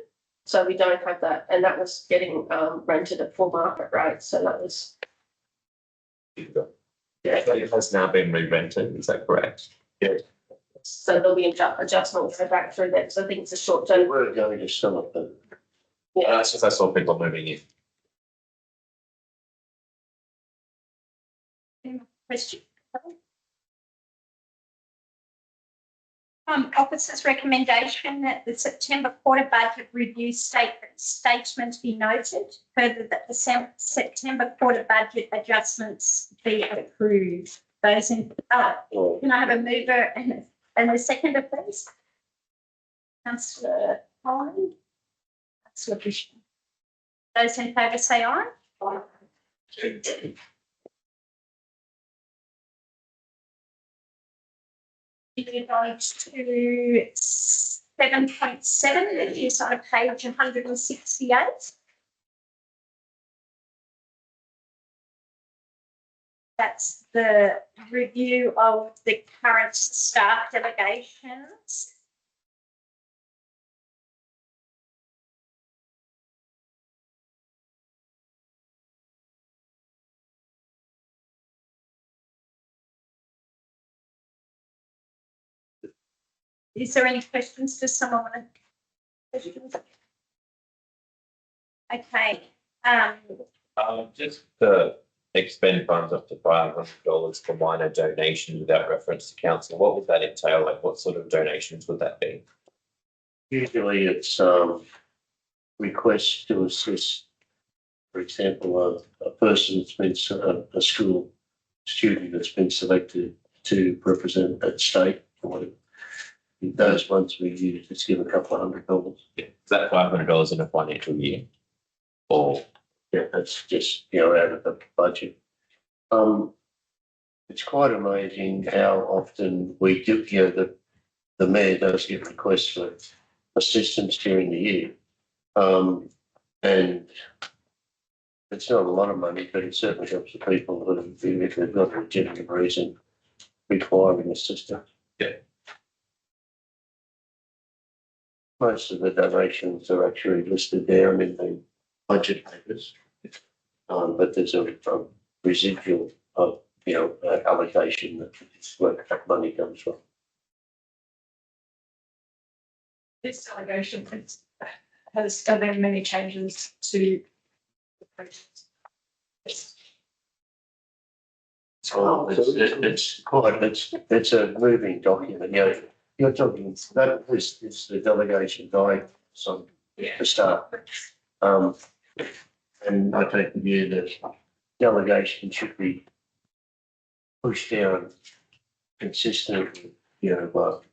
So we don't have that, and that was getting rented at full market rate. So that was, It has now been re-rented, is that correct? so there'll be adjustments go back through that. So I think it's a short term. We're going to sell it, but It's just I saw people moving in. Question? Officer's recommendation that the September quarter budget review statement be noted. Further, that the September quarter budget adjustments be approved. Those in, can I have a mover and a seconder, please? Councillor Holland. Councillor Bishop. Those in favour say aye. Aye. Moving on to 7.7, which is on page 168. That's the review of the current staff delegations. Is there any questions? Does someone want to? Questions? Okay. Just to expend funds up to $500 for minor donations without reference to council, what would that entail? Like, what sort of donations would that be? Usually it's requests to assist, for example, a person that's been, a school student that's been selected to represent that state or whatever. Those ones we use, just give a couple of $100. Yeah. Is that $500 in a financial year? Or yeah, that's just, out of the budget. It's quite amazing how often we do, the mayor does get requests for assistance during the year. And it's not a lot of money, but it certainly helps the people who, if they've got a legitimate reason requiring assistance. Yeah. Most of the donations are actually listed down in the budget papers, but there's a residual of allocation that's where that money comes from. This delegation are there many changes to the process? It's a moving document. You're talking that is the delegation guide from the start. And I take the view that delegation should be pushed down consistently, the ability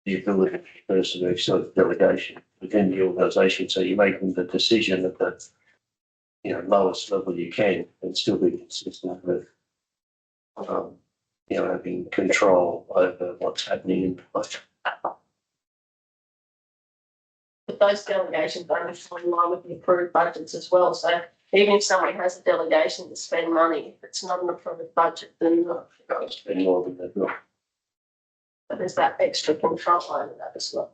of the person to exercise delegation within the organisation. So you're making the decision at the lowest level you can and still be consistent with having control over what's happening in the budget. But those delegations only fall in line with the approved budgets as well. So even if someone has a delegation to spend money, if it's not an approved budget, then Can't spend more than they've got. but there's that extra control over that as well.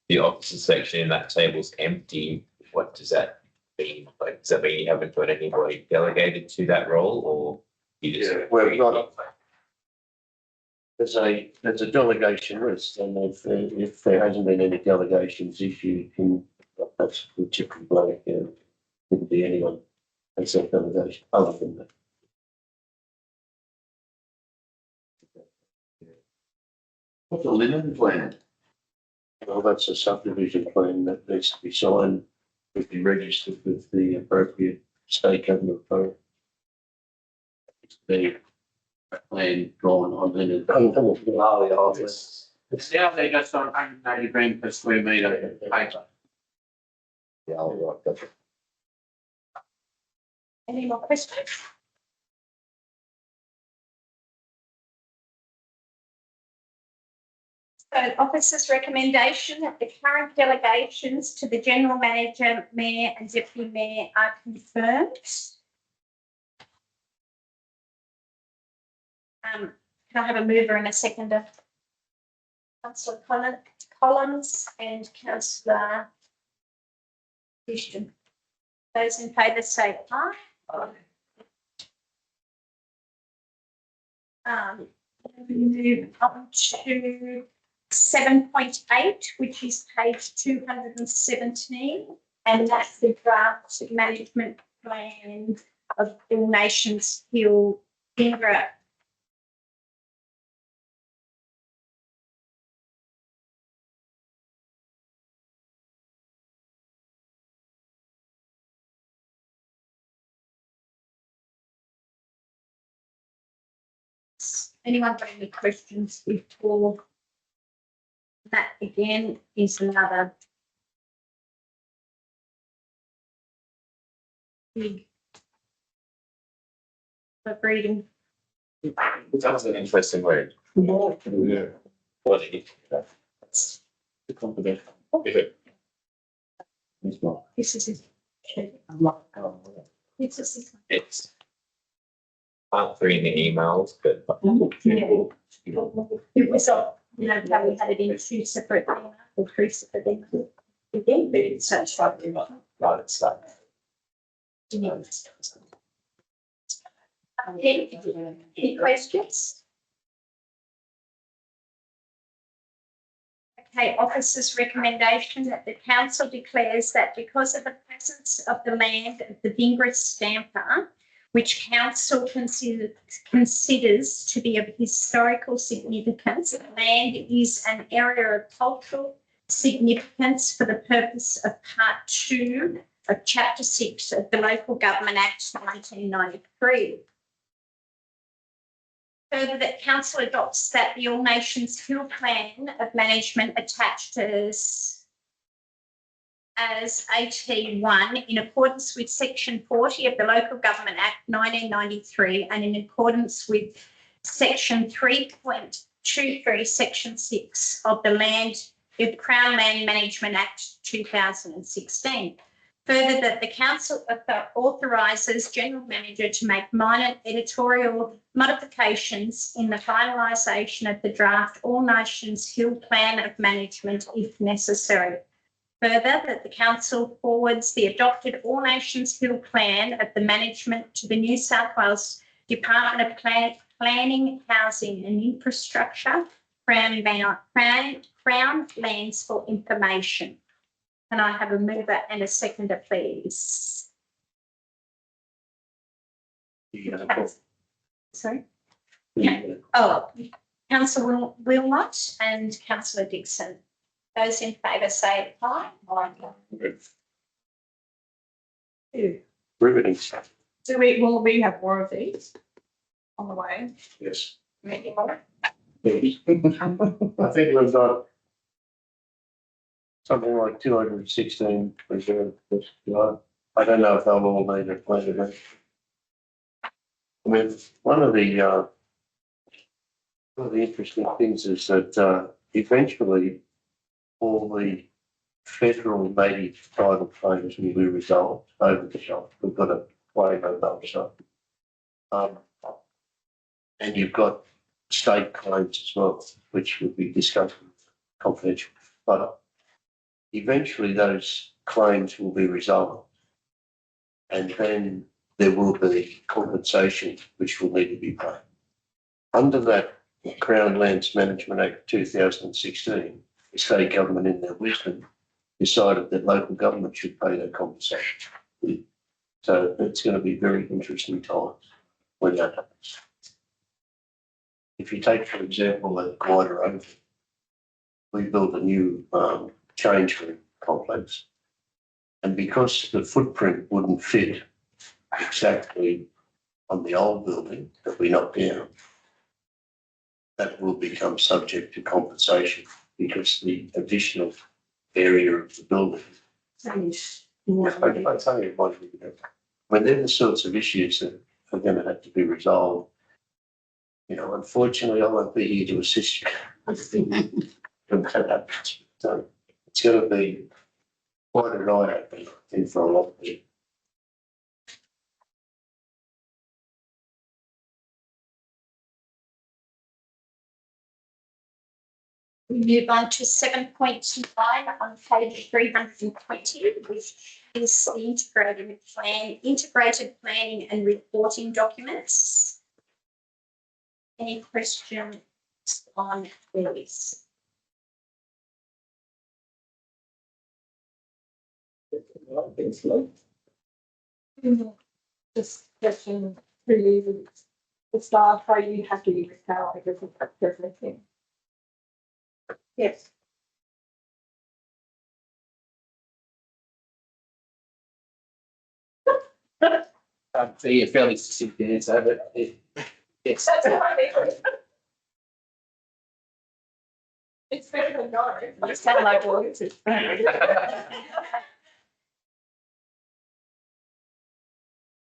The officers section in that table's empty. What does that mean? Like, does that mean you haven't got anybody delegated to that role, or you just? Yeah, well, not. There's a delegation list, and if there hasn't been any delegations issued, that's typically blank. Couldn't be anyone except delegation other than that. What's a linen plan? Well, that's a subdivision plan that needs to be signed, to be registered with the appropriate state government authority. The plan drawn on in it. It's now they're just on 180 grams per square metre paper. Yeah, all right, that's it. Any more questions? So officer's recommendation that the current delegations to the general manager, mayor and deputy mayor are confirmed. Can I have a mover and a seconder? Councillor Collins and Councillor Christian. Those in favour say aye. We move on to 7.8, which is page 217, and that's the draft management plan of All Nations Hill, Canberra. Anyone got any questions before? That again is another big reading. That was an interesting word. Yeah. What it is. The confidential. This is it. This is it. It's can't read the emails, but It was how we had it in two separate emails or three separate emails. Again, but it's such right stuff. Any questions? Okay, officer's recommendation that the council declares that because of the presence of the land of the Vingris stamper, which council considers to be of historical significance, the land is an area of cultural significance for the purpose of Part 2 of Chapter 6 of the Local Government Act 1993. Further, that council adopts that the All Nations Hill Plan of Management attached as AT1 in accordance with Section 40 of the Local Government Act 1993 and in accordance with Section 3.23, Section 6 of the Crown Land Management Act 2016. Further, that the council authorises General Manager to make minor editorial modifications in the finalisation of the draft All Nations Hill Plan of Management if necessary. Further, that the council forwards the adopted All Nations Hill Plan of the Management to the New South Wales Department of Planning, Housing and Infrastructure, Crown Lands for information. Can I have a mover and a seconder, please? Sorry? Oh, Councillor Wilmot and Councillor Dixon. Those in favour say aye. Riveting. So will we have more of these on the way? Yes. Maybe more? I think we've got something like 216 reserved. I don't know if they'll all need a plan of it. I mean, one of the interesting things is that eventually all the federal native title claims will be resolved over the shop. We've got a claim over the shop. And you've got state claims as well, which will be discussed confidential. But eventually those claims will be resolved. And then there will be compensation which will need to be paid. Under that Crown Lands Management Act 2016, the state government in their wisdom decided that local government should pay that compensation. So it's going to be very interesting times when that happens. If you take, for example, at Gwydir, we built a new change room complex. And because the footprint wouldn't fit exactly on the old building that we knocked down, that will become subject to compensation because the additional area of the building. I tell you what, when they're the sorts of issues that are going to have to be resolved, you know, unfortunately, I won't be here to assist you. When that happens. So it's going to be quite an eye-opener, I think, for a lot of people. We move on to 7.9 on page 320, which is the integrated planning and reporting documents. Any questions on these? Just question really the staff, are you happy with how everything? Yes. I'd be a fairly succinct answer, but yes. That's what I mean. It's better than no. You sound like lawyers.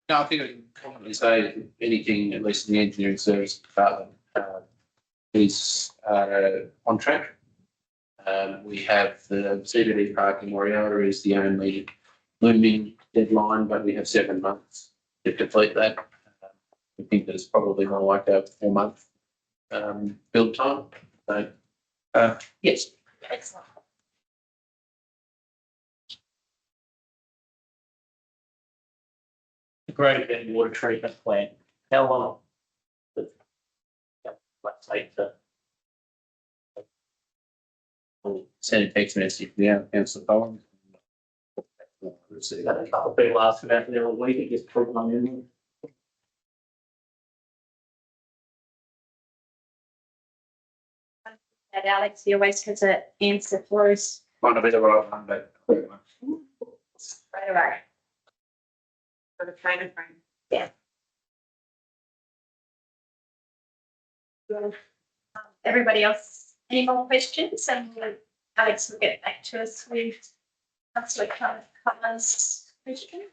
No, I think I can confidently say anything, at least in the engineering service department, is on track. We have the CBD park in Moriara is the only looming deadline, but we have 7 months to complete that. We think that it's probably more like a 4-month build time. So, yes. Excellent. The Great Bend Water Treatment Plant, how long? Let's say to Send a text message, yeah, councillor Collins. got a couple of people asking about there a week, it gets put on in. That Alex, he always has an answer for us Might not be the right one, but. straight away. For the trainer frame. Yeah. Everybody else, any more questions? And Alex will get back to us with Councillor Collins' question.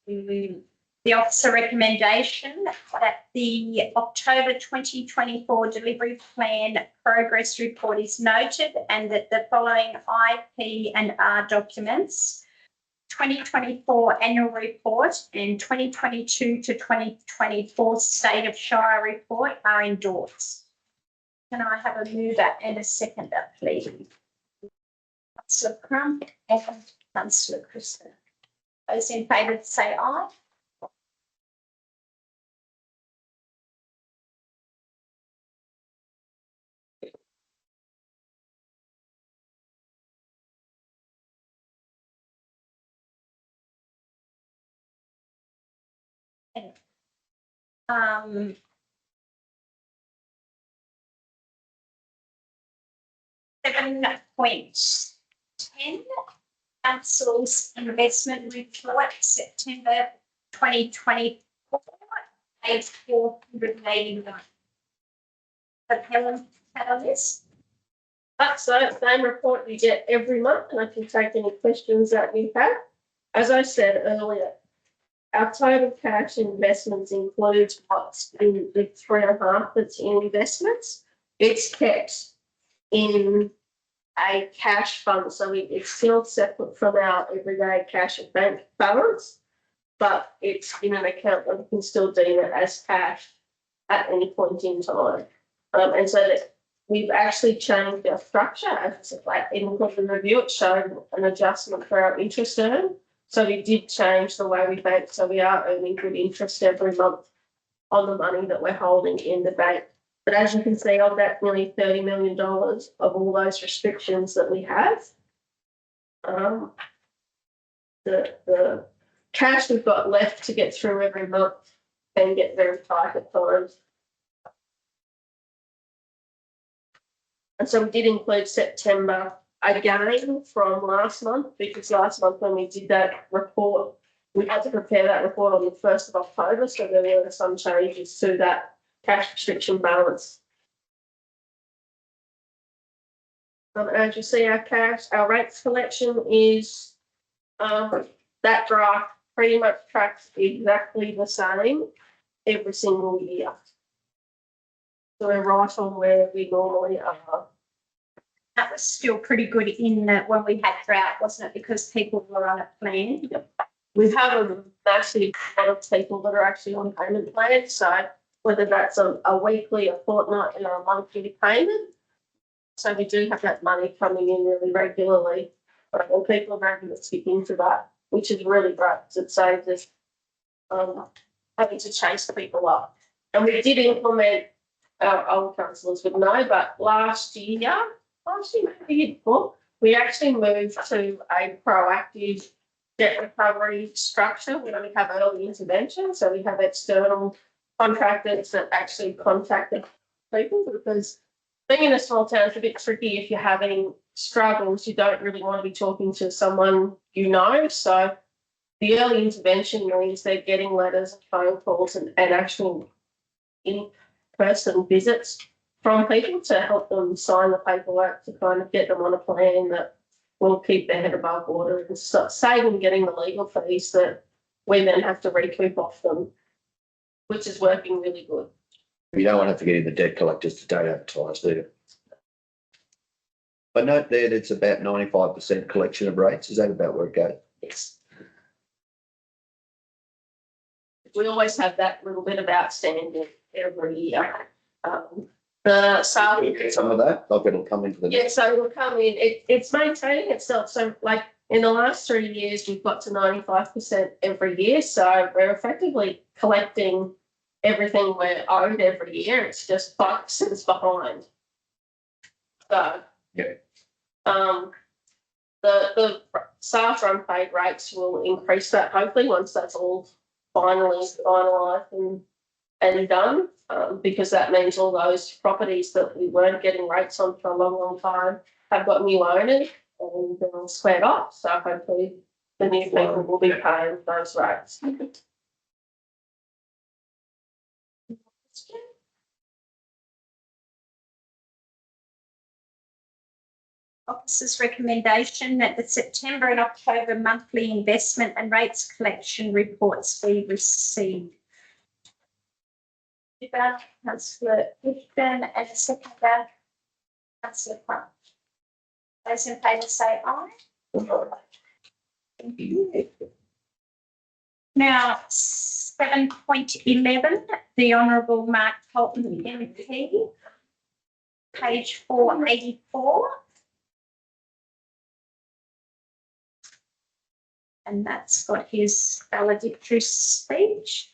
The officer recommendation that the October 2024 delivery plan progress report is noted and that the following IP and R documents, 2024 annual report and 2022 to 2024 state of Shire report are endorsed. Can I have a mover and a seconder, please? Councillor Crump and Councillor Christian. Those in favour say aye. Um, Seven point 10, Council's investment report, September 2024, page 489. Have Helen had on this? So same report we get every month, and I can take any questions that you have. As I said earlier, our total cash investments includes what's in the 3.5 that's in investments. It's kept in a cash fund, so it's still separate from our everyday cash and bank balance, but it's in an account that we can still deem it as cash at any point in time. And so that we've actually changed our structure. As like in the review, it showed an adjustment for our interest earned. So we did change the way we bank. So we are earning good interest every month on the money that we're holding in the bank. But as you can see, of that nearly $30 million of all those restrictions that we have, the cash we've got left to get through every month can get very tight at times. And so we did include September again from last month, because last month when we did that report, we had to prepare that report on the 1st of October. So there were some changes to that cash restriction balance. As you see, our rates collection is, that graph pretty much tracks exactly the same every single year. So we're right on where we normally are. That was still pretty good in that when we had drought, wasn't it? Because people were on a plan. We have a massive lot of people that are actually on payment plans. So whether that's a weekly, a fortnightly, or a monthly payment. So we do have that money coming in really regularly. And people are having to stick into that, which is really great because it saves us having to chase people up. And we did implement, our old councillors would know, but last year, maybe the year before, we actually moved to a proactive debt recovery structure where we have early intervention. So we have external contractors that actually contact the people, because being in a small town is a bit tricky. If you're having struggles, you don't really want to be talking to someone you know. So the early intervention means they're getting letters and phone calls and actual in-person visits from people to help them sign the paperwork to kind of get them on a plan that will keep their head above water and save them getting the legal fees that we then have to recoup off them, which is working really good. You don't want to have to get in the debt collectors to don't advertise, do you? I note there that it's about 95% collection of rates. Is that about where it goes? Yes. We always have that little bit of outstanding every year. The sale. Some of that, like it'll come into the. Yeah, so it'll come in, it's maintaining itself. So like in the last 3 years, we've got to 95% every year. So we're effectively collecting everything we're owed every year. It's just 5% behind. So. Yeah. The staff unpaid rates will increase that hopefully once that's all finally finalised and done. Because that means all those properties that we weren't getting rates on for a long, long time have got new owners and squared off. So hopefully the new people will be paying those rates. Officer's recommendation that the September and October monthly investment and rates collection reports be received. Councillor Clifton and seconder Councillor Crump. Those in favour say aye. Thank you. Now, 7.11, the Honourable Mark Colton MP, page 484. And that's got his valedictory speech.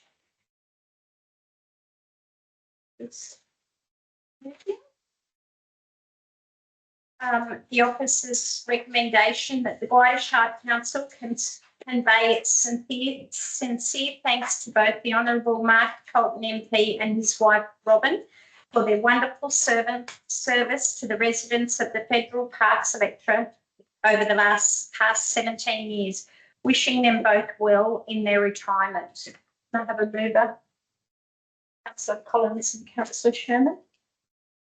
The officer's recommendation that the Gwydir Shire Council can convey its sincere thanks to both the Honourable Mark Colton MP and his wife Robin for their wonderful service to the residents of the Federal Parks Electorate over the past 17 years. Wishing them both well in their retirement. I have a mover. Councillor Collins and Councillor Sherman.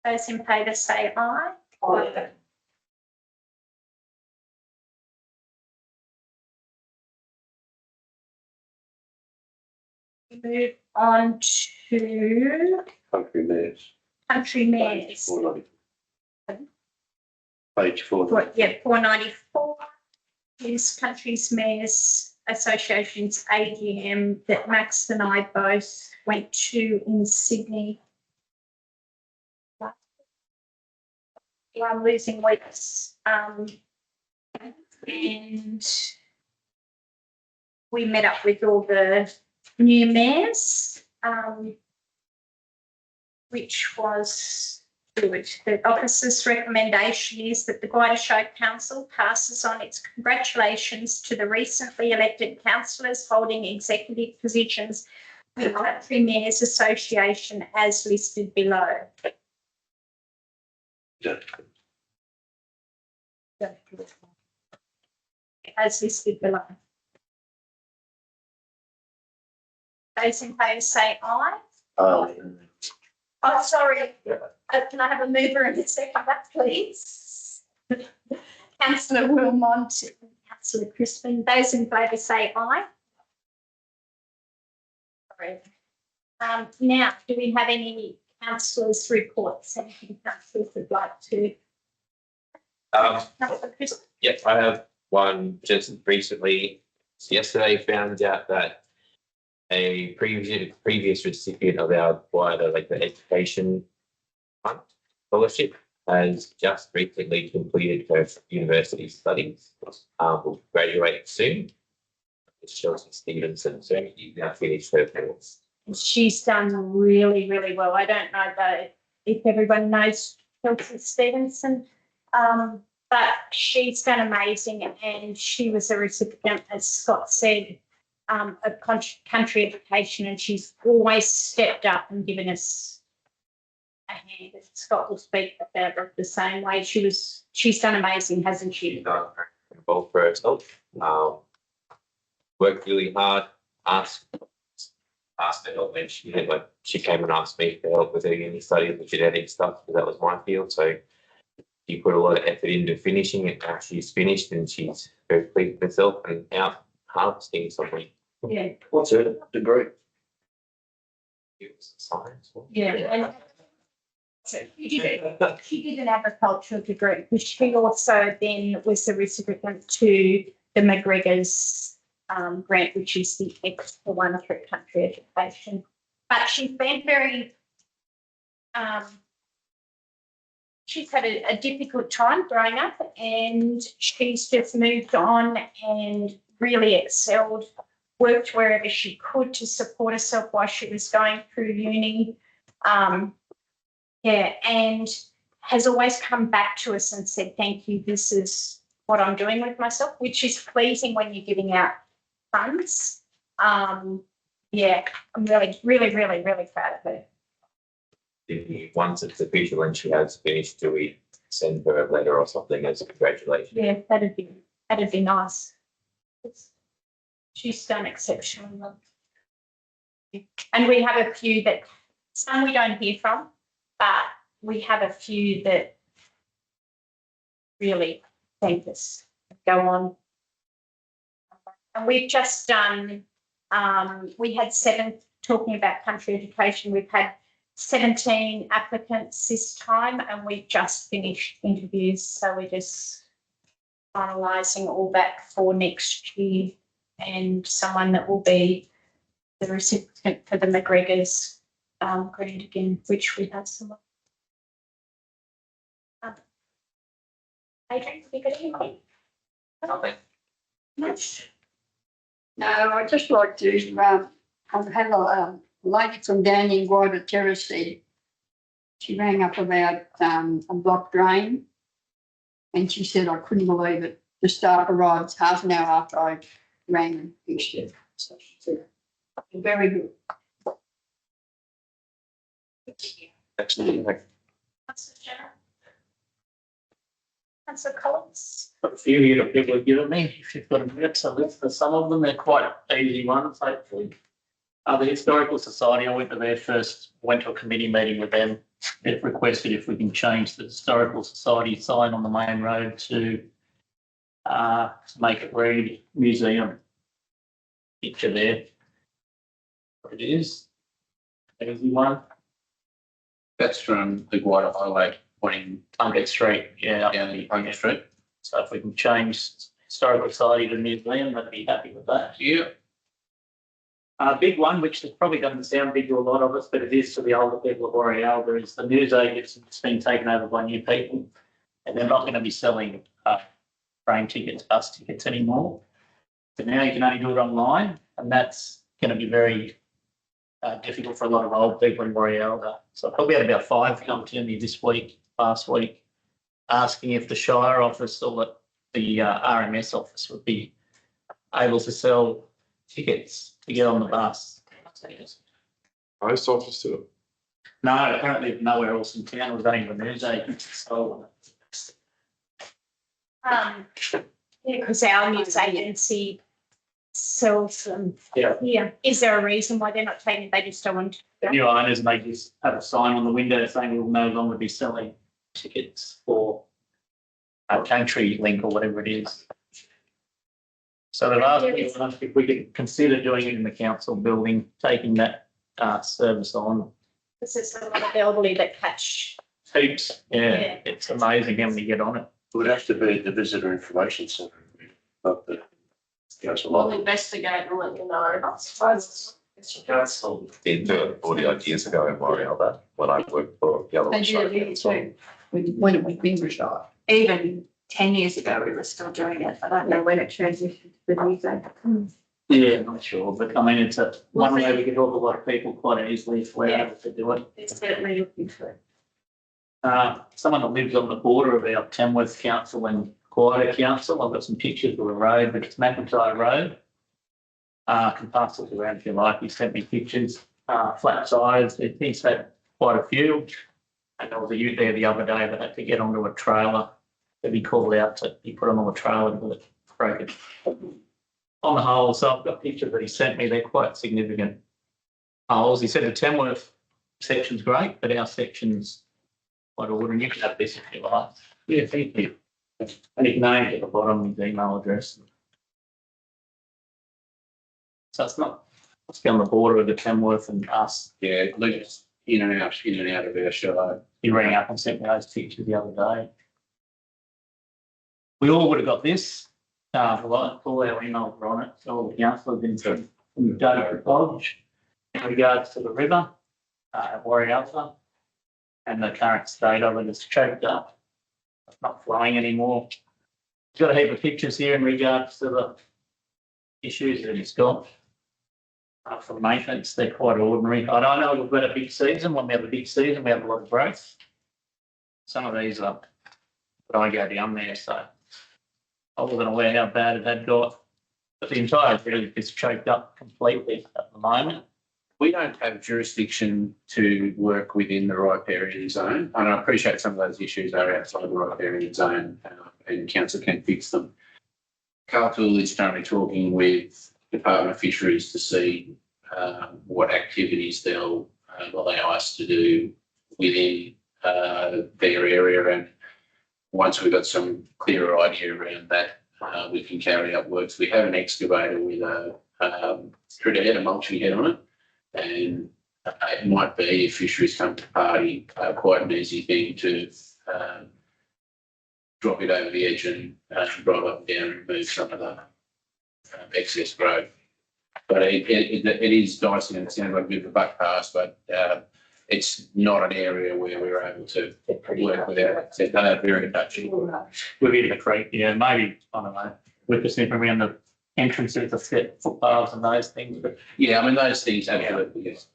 Those in favour say aye. Aye. Move on to Country mayors. country mayors. Page 4. Yeah, 494 is Country's Mayors Association's AGM that Max and I both went to in Sydney. I'm losing weeks. And we met up with all the new mayors, which was good. The officer's recommendation is that the Gwydir Shire Council passes on its congratulations to the recently elected councillors holding executive positions with Country Mayors Association as listed below. As listed below. Those in favour say aye. Oh, sorry. Can I have a mover and a seconder, please? Councillor Wilmont and Councillor Crispin. Those in favour say aye. Sorry. Now, do we have any councillors' reports? Anything councillors would like to? Councillor Crispin? Yep, I have one just recently. Yesterday found out that a previous recipient of our wider the education fund scholarship has just recently completed her university studies. Will graduate soon. It's Chelsea Stevenson, so she's now finished her course. She's done really, really well. I don't know though if everyone knows Chelsea Stevenson, but she's done amazing, and she was a recipient, as Scott said, of country education, and she's always stepped up and given us a hand. Scott will speak about her the same way. She's done amazing, hasn't she? She's done involved for herself. Worked really hard, asked asked for help when she had like, she came and asked me for help with her uni studies, the genetic stuff, because that was my field. So she put a lot of effort into finishing it. Now she's finished and she's very pleased with herself and out harvesting something. Yeah, What's her degree? It was science. yeah. And so she did an agricultural degree, but she also then was the recipient to the McGregor's grant, which is the extra one for country education. But she's been very, she's had a difficult time growing up, and she's just moved on and really excelled, worked wherever she could to support herself while she was going through uni. Yeah, and has always come back to us and said, thank you, this is what I'm doing with myself, which is pleasing when you're giving out funds. Yeah, I'm really, really, really, really proud of her. Once it's official and she has finished, do we send her a letter or something as a congratulations? Yeah, that'd be nice. She's done exceptionally well. And we have a few that, some we don't hear from, but we have a few that really thank us, go on. And we've just done, we had 7, talking about country education, we've had 17 applicants this time, and we've just finished interviews. So we're just finalising all that for next year, and someone that will be the recipient for the McGregor's grant again, which we have some. Adrian, have you got anything? Nothing. Much. No, I'd just like to, I've had a lady from down in Gwydir Terrace there. She rang up about a blocked drain, and she said I couldn't believe it. The staff arrived half an hour after I rang and fixed it. So she said, very good. Excellent. Councillor General. Councillor Collins. Got a few here that people have given me. If you've got a minute to list for some of them, they're quite easy ones, hopefully. The Historical Society, I went to their first, went to a committee meeting with them. They've requested if we can change the Historical Society sign on the main road to make it read museum. Picture there. What it is. Easy one. That's from the Gwydir Highway pointing Plunkett Street, yeah. down the Plunkett Street. So if we can change Historical Society to museum, I'd be happy with that. Yeah. A big one, which probably doesn't sound big to a lot of us, but it is to the older people of Boreal, is the news agency that's been taken over by new people, and they're not going to be selling train tickets, bus tickets anymore. So now you can only do it online, and that's going to be very difficult for a lot of old people in Boreal. So I probably had about 5 come to me last week, asking if the Shire office or the RMS office would be able to sell tickets to get on the bus. Post office to it. No, apparently nowhere else in town was only the news agency. So Yeah, because our news agency sells them. yeah, Yeah. Is there a reason why they're not taking it? They just don't want to. the new owners, and they just have a sign on the window saying we'll no longer be selling tickets for a country link or whatever it is. So they've asked me if we could consider doing it in the council building, taking that service on. This is a lot of elderly that catch. Heaps, yeah, Yeah. it's amazing how many get on it. It would have to be at the visitor information centre, not the council We'll office. investigate and let you know. Council. Did do it 40 odd years ago in L'Oreal, that when I worked for the other They one. did it here too, when it was being shot. Even 10 years ago, we were still doing it. I don't know when it transitioned to the music. Yeah, I'm not sure, but I mean, it's a one way we could help a lot of people quite easily if we're able to do it. They're certainly looking for it. Someone that lives on the border of our Tamworth Council and Gwydir Council, I've got some pictures of the road, but it's McIntyre Road. I can pass it around if you like. He sent me pictures, flat tires. He's had quite a few. And there was a ute there the other day that had to get onto a trailer to be called out to be put on a trailer to break it. On the whole, so I've got pictures that he sent me. They're quite significant. He said the Tamworth section's great, but our section's quite ordinary. You can have this if you like. Yeah, thank you. And his name at the bottom, his email address. So it's not, it's on the border of the Tamworth and us. Yeah, Luke's in and out of our show. He rang up and sent me those pictures the other day. We all would have got this. All our emails were on it. So all the councillors been from Dover Lodge in regards to the river at Warrior Alpha and the current state of it is choked up. It's not flowing anymore. Got a heap of pictures here in regards to the issues that it's got. For maintenance, they're quite ordinary. I don't know we've got a big season. When we have a big season, we have a lot of growth. Some of these are, but I go down there, so I wasn't aware how bad it had got. But the entire village is choked up completely at the moment. We don't have jurisdiction to work within the riparian zone, and I appreciate some of those issues are outside the riparian zone, and council can fix them. Carpool is currently talking with Department of Fisheries to see what activities they'll allow us to do within their area, and once we've got some clearer idea around that, we can carry out works. We have an excavator with a through head, a mulching head on it, and it might be, if fisheries come to party, quite an easy thing to drop it over the edge and drive up and down and remove some of the excess growth. But it is dicey and it sounds like a bit of a buck pass, but it's not an area where we're able to work without. They are very touchy. We're in the creek, yeah, maybe, I don't know, we're just in around the entrances, the footpaths and those things, but. Yeah, I mean, those things absolutely, yes.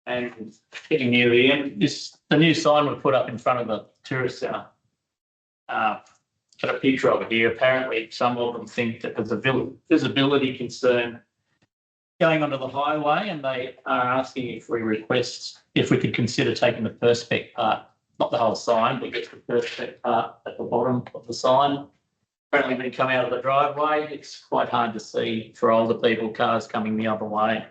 And getting near the end, the new sign we put up in front of the tourist centre. Got a picture of it here. Apparently, some of them think that there's a visibility concern going onto the highway, and they are asking if we could consider taking the perspex part, not the whole sign, but just the perspex part at the bottom of the sign. Apparently, when you come out of the driveway, it's quite hard to see for older people, cars coming the other way.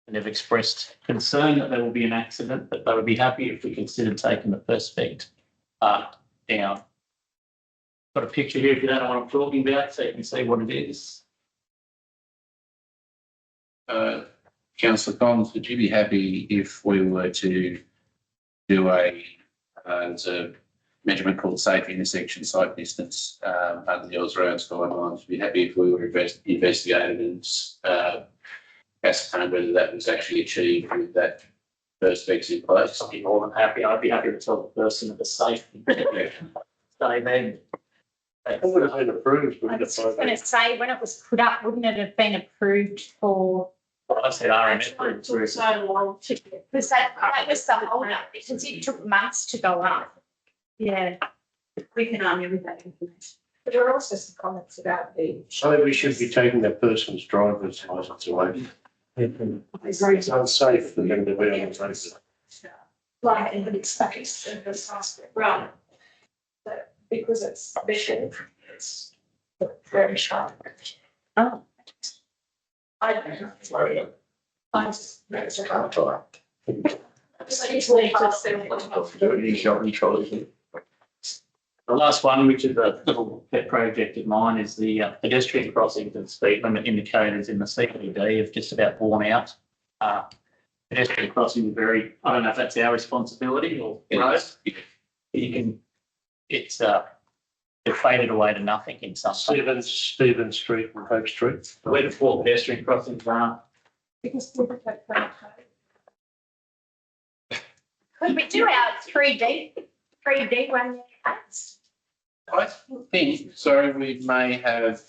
And they've expressed concern that there will be an accident, but they would be happy if we considered taking the perspex part down. Got a picture here if you don't know what I'm talking about, so you can see what it is. Councillor Collins, would you be happy if we were to do there's a measurement called safe intersection sight distance under the Oz Roads guidelines? Would you be happy if we were investigated and ascertain whether that was actually achieved with that perspex in place? I'd be more than happy. I'd be happy to tell the person that it's safe. Stay there. It would have been approved. I was just going to say, when it was put up, wouldn't it have been approved for? I said RMS It took so long to get. Because that was the hold up, because it took months to go up. Yeah, we can argue with that information. But there are also some comments about the. So we should be taking that person's driver's license away. It's unsafe for them to be on the road. Like in the space in this hospital. Right. But because it's special, it's very sharp. Oh. I don't know. I just. That's a hard time. So usually just The last one, which is a little pet project of mine, is the pedestrian crossings and speed limit indicators in the CBD have just about worn out. Pedestrian crossing is very, I don't know if that's our responsibility or roads. They've faded away to nothing in some. Stephen Street and Hope Street. Where the 4 pedestrian crossings are. because people take that. Could we do our 3D one? I think, so we may have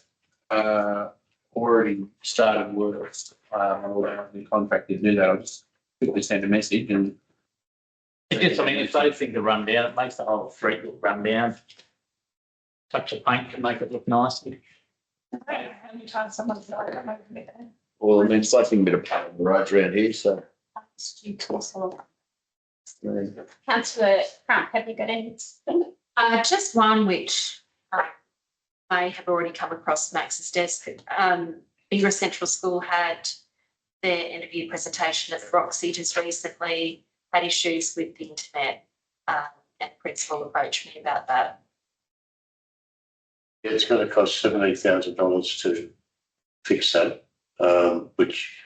already started works on the contract to do that. I'll just quickly send a message and. It just, I mean, if those things are run down, it makes the whole street look run down. Touch of paint can make it look nice. How many times someone's like, I'm over there. Well, I mean, it's like a bit of pain on the roads around here, so. Councillor Crump, have you got anything? Just one which I have already come across Max's desk. Ingra Central School had their interview presentation at the Roxy just recently had issues with the internet. And the principal approached me about that. It's going to cost $17,000 to fix that, which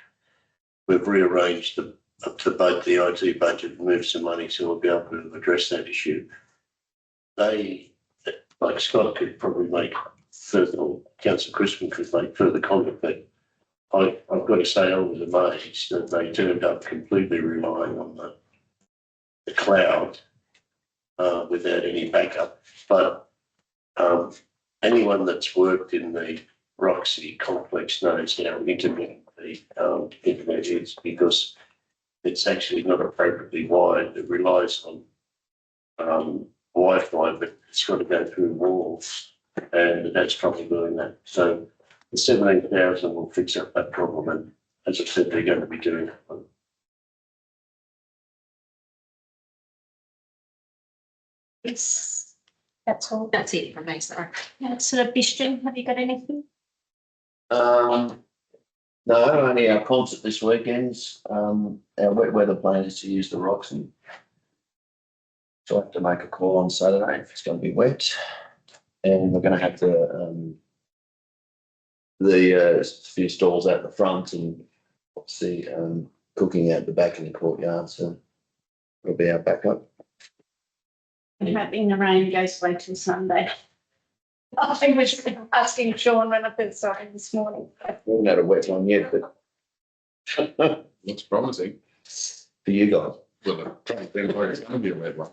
we've rearranged the IT budget and moved some money so we'll be able to address that issue. They, like Scott could probably make further, or Councillor Crispin could make further comment, but I've got to say I was amazed that they turned up completely relying on the cloud without any backup. But anyone that's worked in the Roxy complex knows how intermittent the internet is, because it's actually not appropriately wired. It relies on Wi-Fi, but it's got to go through walls, and that's probably doing that. So the 17,000 will fix up that problem, and as I said, they're going to be doing it. Yes, that's all. That's it from me, sorry. Councillor Bishton, have you got anything? No, only our concert this weekend's, our wet weather plan is to use the Roxy. So I have to make a call on Saturday if it's going to be wet. And we're going to have the few stalls out the front and obviously cooking out the back in the courtyard. So it'll be our backup. I'm hoping the rain goes away till Sunday. I was asking Sean when I first saw him this morning. We haven't had a wet one yet, but Looks promising. for you guys, Well, it's going to be a red one.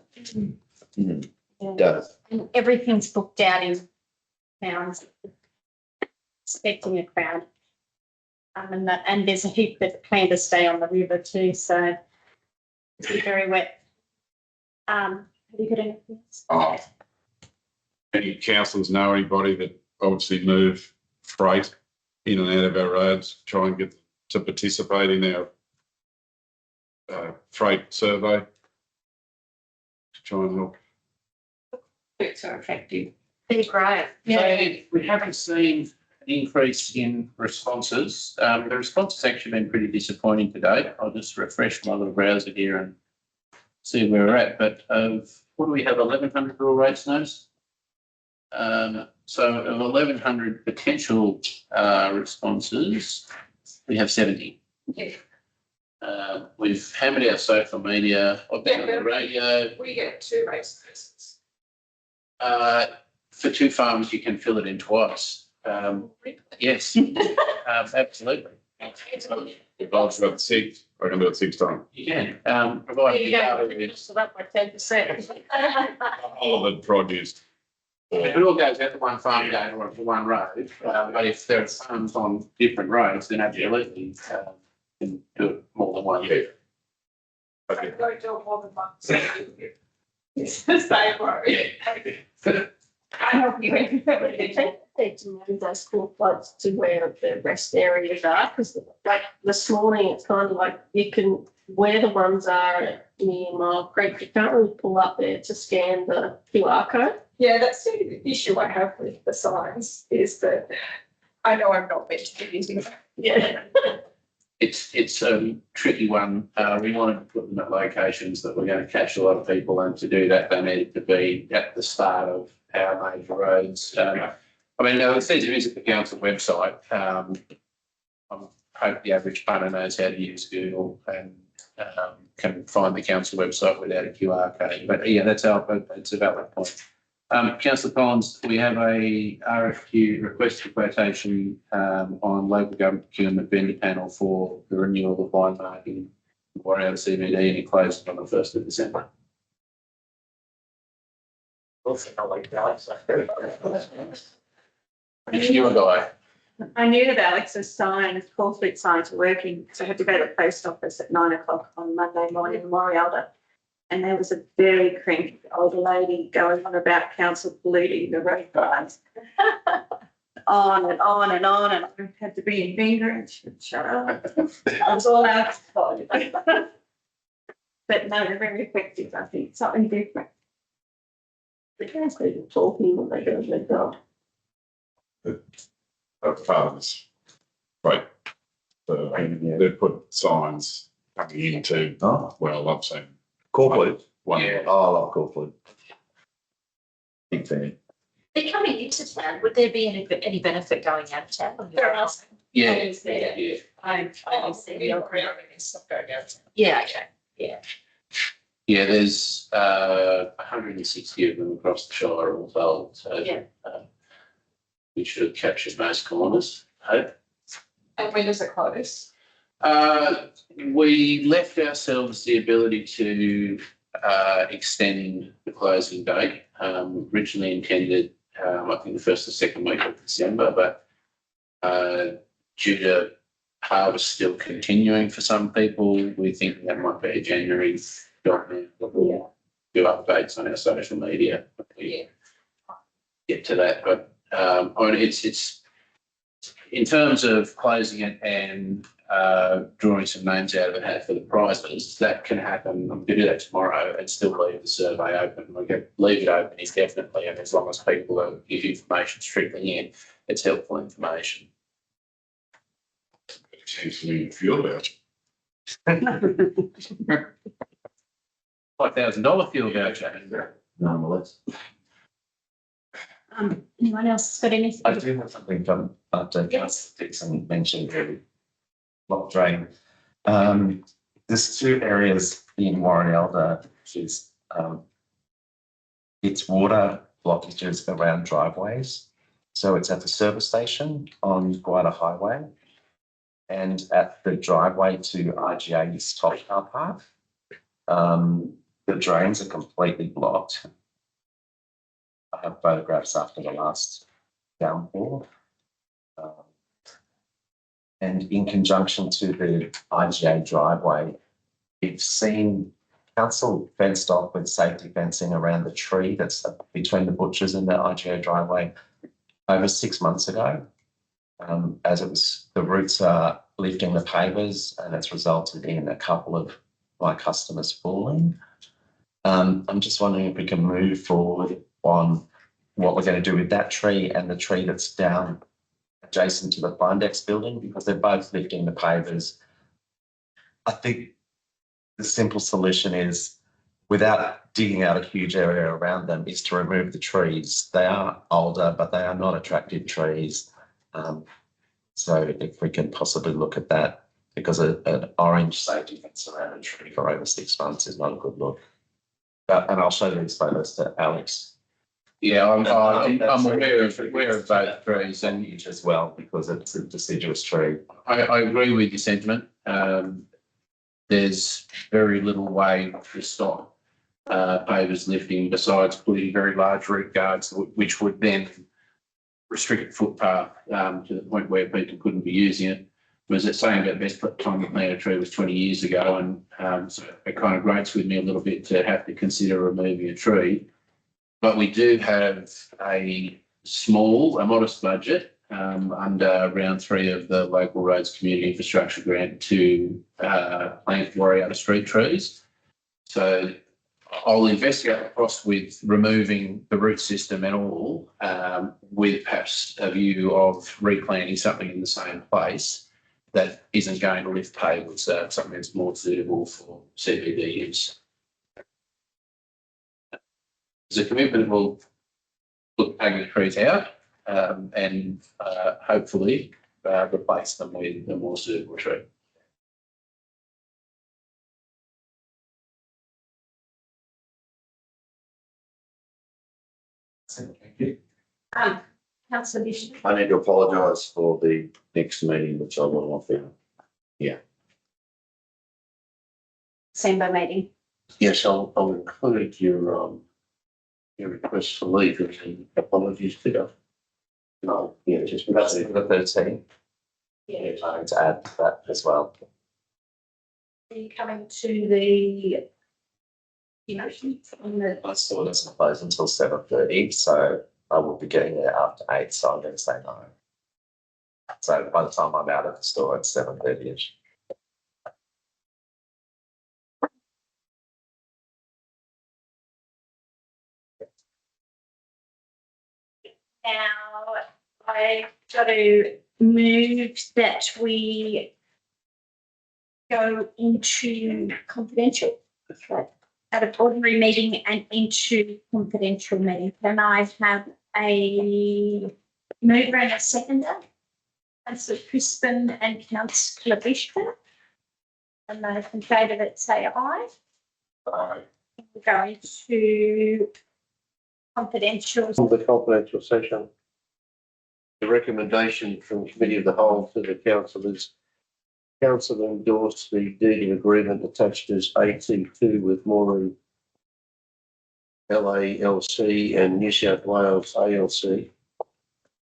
Yeah. does. And everything's booked out in towns. Expecting a crowd. And there's a heap that plan to stay on the river too, so it'll be very wet. Have you got anything else? Any councillors know anybody that obviously move freight in and out of our roads, try and get to participate in our freight survey to try and help. It's are effective. Be great. So we haven't seen an increase in responses. The response has actually been pretty disappointing today. I'll just refresh my little browser here and see where we're at. But what do we have? 1,100 rural rates notice. So of 1,100 potential responses, we have 70. Yeah. We've hammered our social media, I've been on the radio. We get 2 race notices. For 2 farms, you can fill it in twice. Yes, absolutely. If I've got 6, I can do it 6 times. You can, provide. So that by 10%. All of the produce. If it all goes out to one farm gate or to one road, but if there are farms on different roads, then absolutely, can do it more than one. Yeah. I Okay. don't do more than one. So it's the same road. I help you. Need to move those cool floats to where the rest areas are, because like this morning, it's kind of like you can, where the ones are near Mile Creek, you can't really pull up there to scan the QR code. Yeah, that's the issue I have with the signs is that I know I'm not meant to be using them. Yeah. It's a tricky one. We wanted to put them at locations that were going to catch a lot of people, and to do that, they needed to be at the start of our major roads. I mean, it says it is at the council website. I hope the average punter knows how to use Google and can find the council website without a QR code. But yeah, it's a valid point. Councillor Collins, we have a RFQ request for quotation on local government procurement vendor panel for the renewal of line marking for our CBD, and it closes on the 1st of December. Also, I like Alex. If you're a guy, I knew that Alex's sign, call street signs were working, so I had to go to the post office at 9 o'clock on Monday morning in Morialda. And there was a very cranky older lady going on about council polluting the road lines. On and on and on, and I had to be in finger and she would shut up. I was all out. But no, they're very effective, I think, something different. The guys people talking when they go to their job. Of farmers. Right. They've put signs coming into, well, I've seen Corporate. one. Yeah. Oh, I love corporate. Big fan. They're coming into town. Would there be any benefit going out of town? There are some. Yeah, Yeah. yeah. I see the old stuff going out of town. Yeah, okay, yeah. Yeah, there's 160 of them across the Shire all told, so Yeah. we should have captured most corners, I hope. And when does it close? We left ourselves the ability to extend the closing date. Originally intended, I think the first or second week of December, but due to harvest still continuing for some people, we think that might be a January job now. We'll do updates on our social media. We get to that, but I mean, it's in terms of closing it and drawing some names out of the hat for the prizes, that can happen. I'm going to do that tomorrow and still leave the survey open. We can leave it open indefinitely, and as long as people give information strictly in, it's helpful information. Potentially fuel voucher. $5,000 fuel voucher. Nonetheless. Anyone else got anything? I do have something from after Yes. Dixon mentioned the block drain. There's two areas in Warren Elder, which is it's water blockages around driveways. So it's at the service station on Gwydir Highway and at the driveway to RGA's top car park. The drains are completely blocked. I have photographs after the last downpour. And in conjunction to the IGA driveway, we've seen council fenced off with safety fencing around the tree that's between the butchers and the IGA driveway over 6 months ago. As it was, the roots are lifting the pavers and it's resulted in a couple of my customers falling. I'm just wondering if we can move forward on what we're going to do with that tree and the tree that's down adjacent to the Bindex building, because they're both lifting the pavers. I think the simple solution is, without digging out a huge area around them, is to remove the trees. They are older, but they are not attractive trees. So if we can possibly look at that, because an orange safety fence around a tree for over 6 months is not a good look. And I'll show these photos to Alex. Yeah, I'm aware of both trees, and as well, because it's a deciduous tree. I agree with your sentiment. There's very little way to stop pavers lifting besides putting very large root guards, which would then restrict footpath to the point where people couldn't be using it. Was it saying about best time to plant a tree was 20 years ago, and so it kind of grates with me a little bit to have to consider removing a tree. But we do have a modest budget under round 3 of the Local Roads Community Infrastructure Grant to plant warrior street trees. So I'll investigate the cost with removing the root system and all, with perhaps a view of replanting something in the same place that isn't going to lift pavers, something that's more suitable for CBD use. There's a commitment we'll look taking the trees out and hopefully replace them with a more suitable tree. Thank you. Councillor Bishop. I need to apologise for the next meeting, which I will not be. December meeting. Yes, I'll include your request for leave and the apologies to you. No, yeah, just That's the 13th. Yeah. I need to add that as well. Are you coming to the on the My store doesn't close until 7:30, so I will be getting there after 8, so I'm going to say no. So by the time I'm out of the store, it's 7:30ish. now I got to move that we go into confidential. Okay. Out of ordinary meeting and into confidential meeting. Can I have a mover and a seconder? Councillor Crispin and Councillor Bishop. And those in favour that say aye. Aye. We're going to confidential. On the confidential session, the recommendation from Committee of the Whole to the Council is Council endorse the deed of agreement attached as AT2 with Maureen LALC and New South Wales ALC.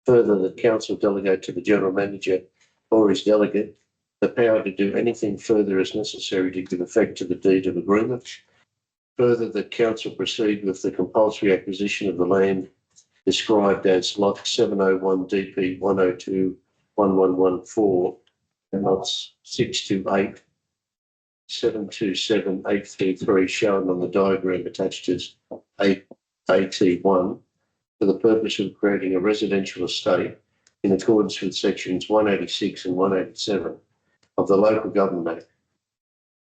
Further, the Council delegate to the General Manager or his delegate the power to do anything further as necessary to give effect to the deed of agreement. Further, the Council proceed with the compulsory acquisition of the land described as Lot 701 DP 102 1114 and lots 628 727 833 shown on the diagram attached as AT1 for the purpose of creating a residential estate in accordance with sections 186 and 187 of the Local Government Act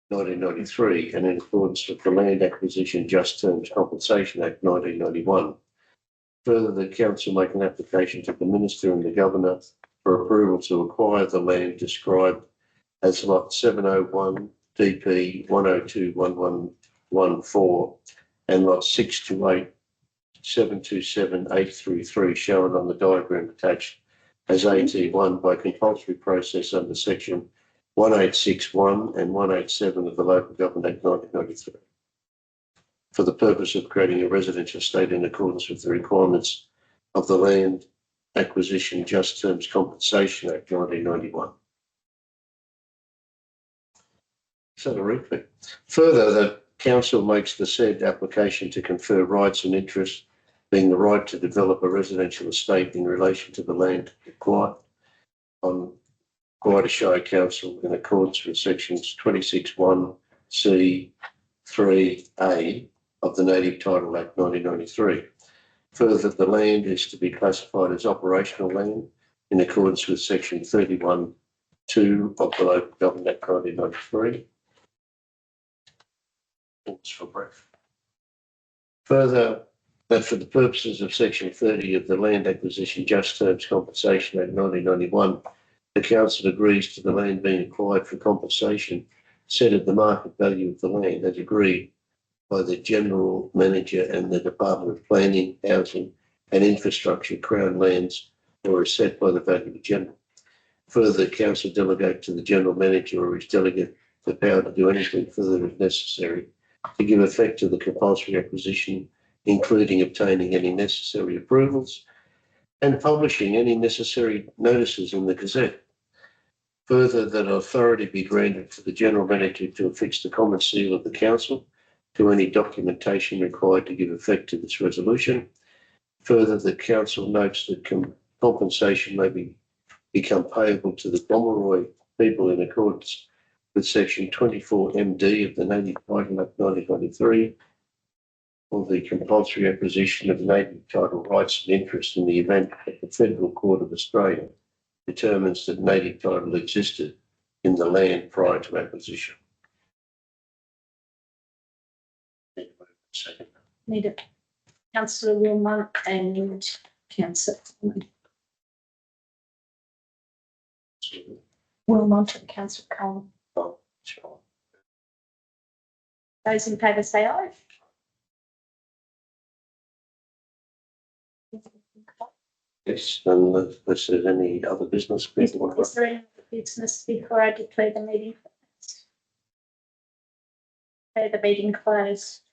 1993 and in accordance with the Land Acquisition Just Terms Compensation Act 1991. Further, the Council make an application to the Minister and the Governor for approval to acquire the land described as Lot 701 DP 102 1114 and Lot 628 727 833 shown on the diagram attached as AT1 by compulsory process under section 1861 and 187 of the Local Government Act 1993 for the purpose of creating a residential estate in accordance with the requirements of the Land Acquisition Just Terms Compensation Act 1991. So a repeat. Further, the Council makes the said application to confer rights and interests, being the right to develop a residential estate in relation to the land acquired on Gwydir Shire Council in accordance with sections 26(1)(c)(3)(a) of the Native Title Act 1993. Further, the land is to be classified as operational land in accordance with section 31(2) of the Local Government Act 1993. For breath. Further, that for the purposes of section 30 of the Land Acquisition Just Terms Compensation Act 1991, the Council agrees to the land being acquired for compensation set at the market value of the land as agreed by the General Manager and the Department of Planning, Housing and Infrastructure, Crown Lands, or as set by the Valuer General. Further, the Council delegate to the General Manager or his delegate the power to do anything further if necessary to give effect to the compulsory acquisition, including obtaining any necessary approvals and publishing any necessary notices in the Gazette. Further, that authority be granted to the General Manager to affix the common seal of the Council to any documentation required to give effect to this resolution. Further, the Council notes that compensation may become payable to the Pomeroy people in accordance with section 24 MD of the Native Title Act 1993 for the compulsory acquisition of native title rights and interest in the event that the Federal Court of Australia determines that native title existed in the land prior to acquisition. Need it. Councillor Wilmot and Councillor Wilmot and Councillor Cullen. Those in favour say aye. Yes, and if there's any other business. Is there any other business before I declare the meeting closed? Declare the meeting closed.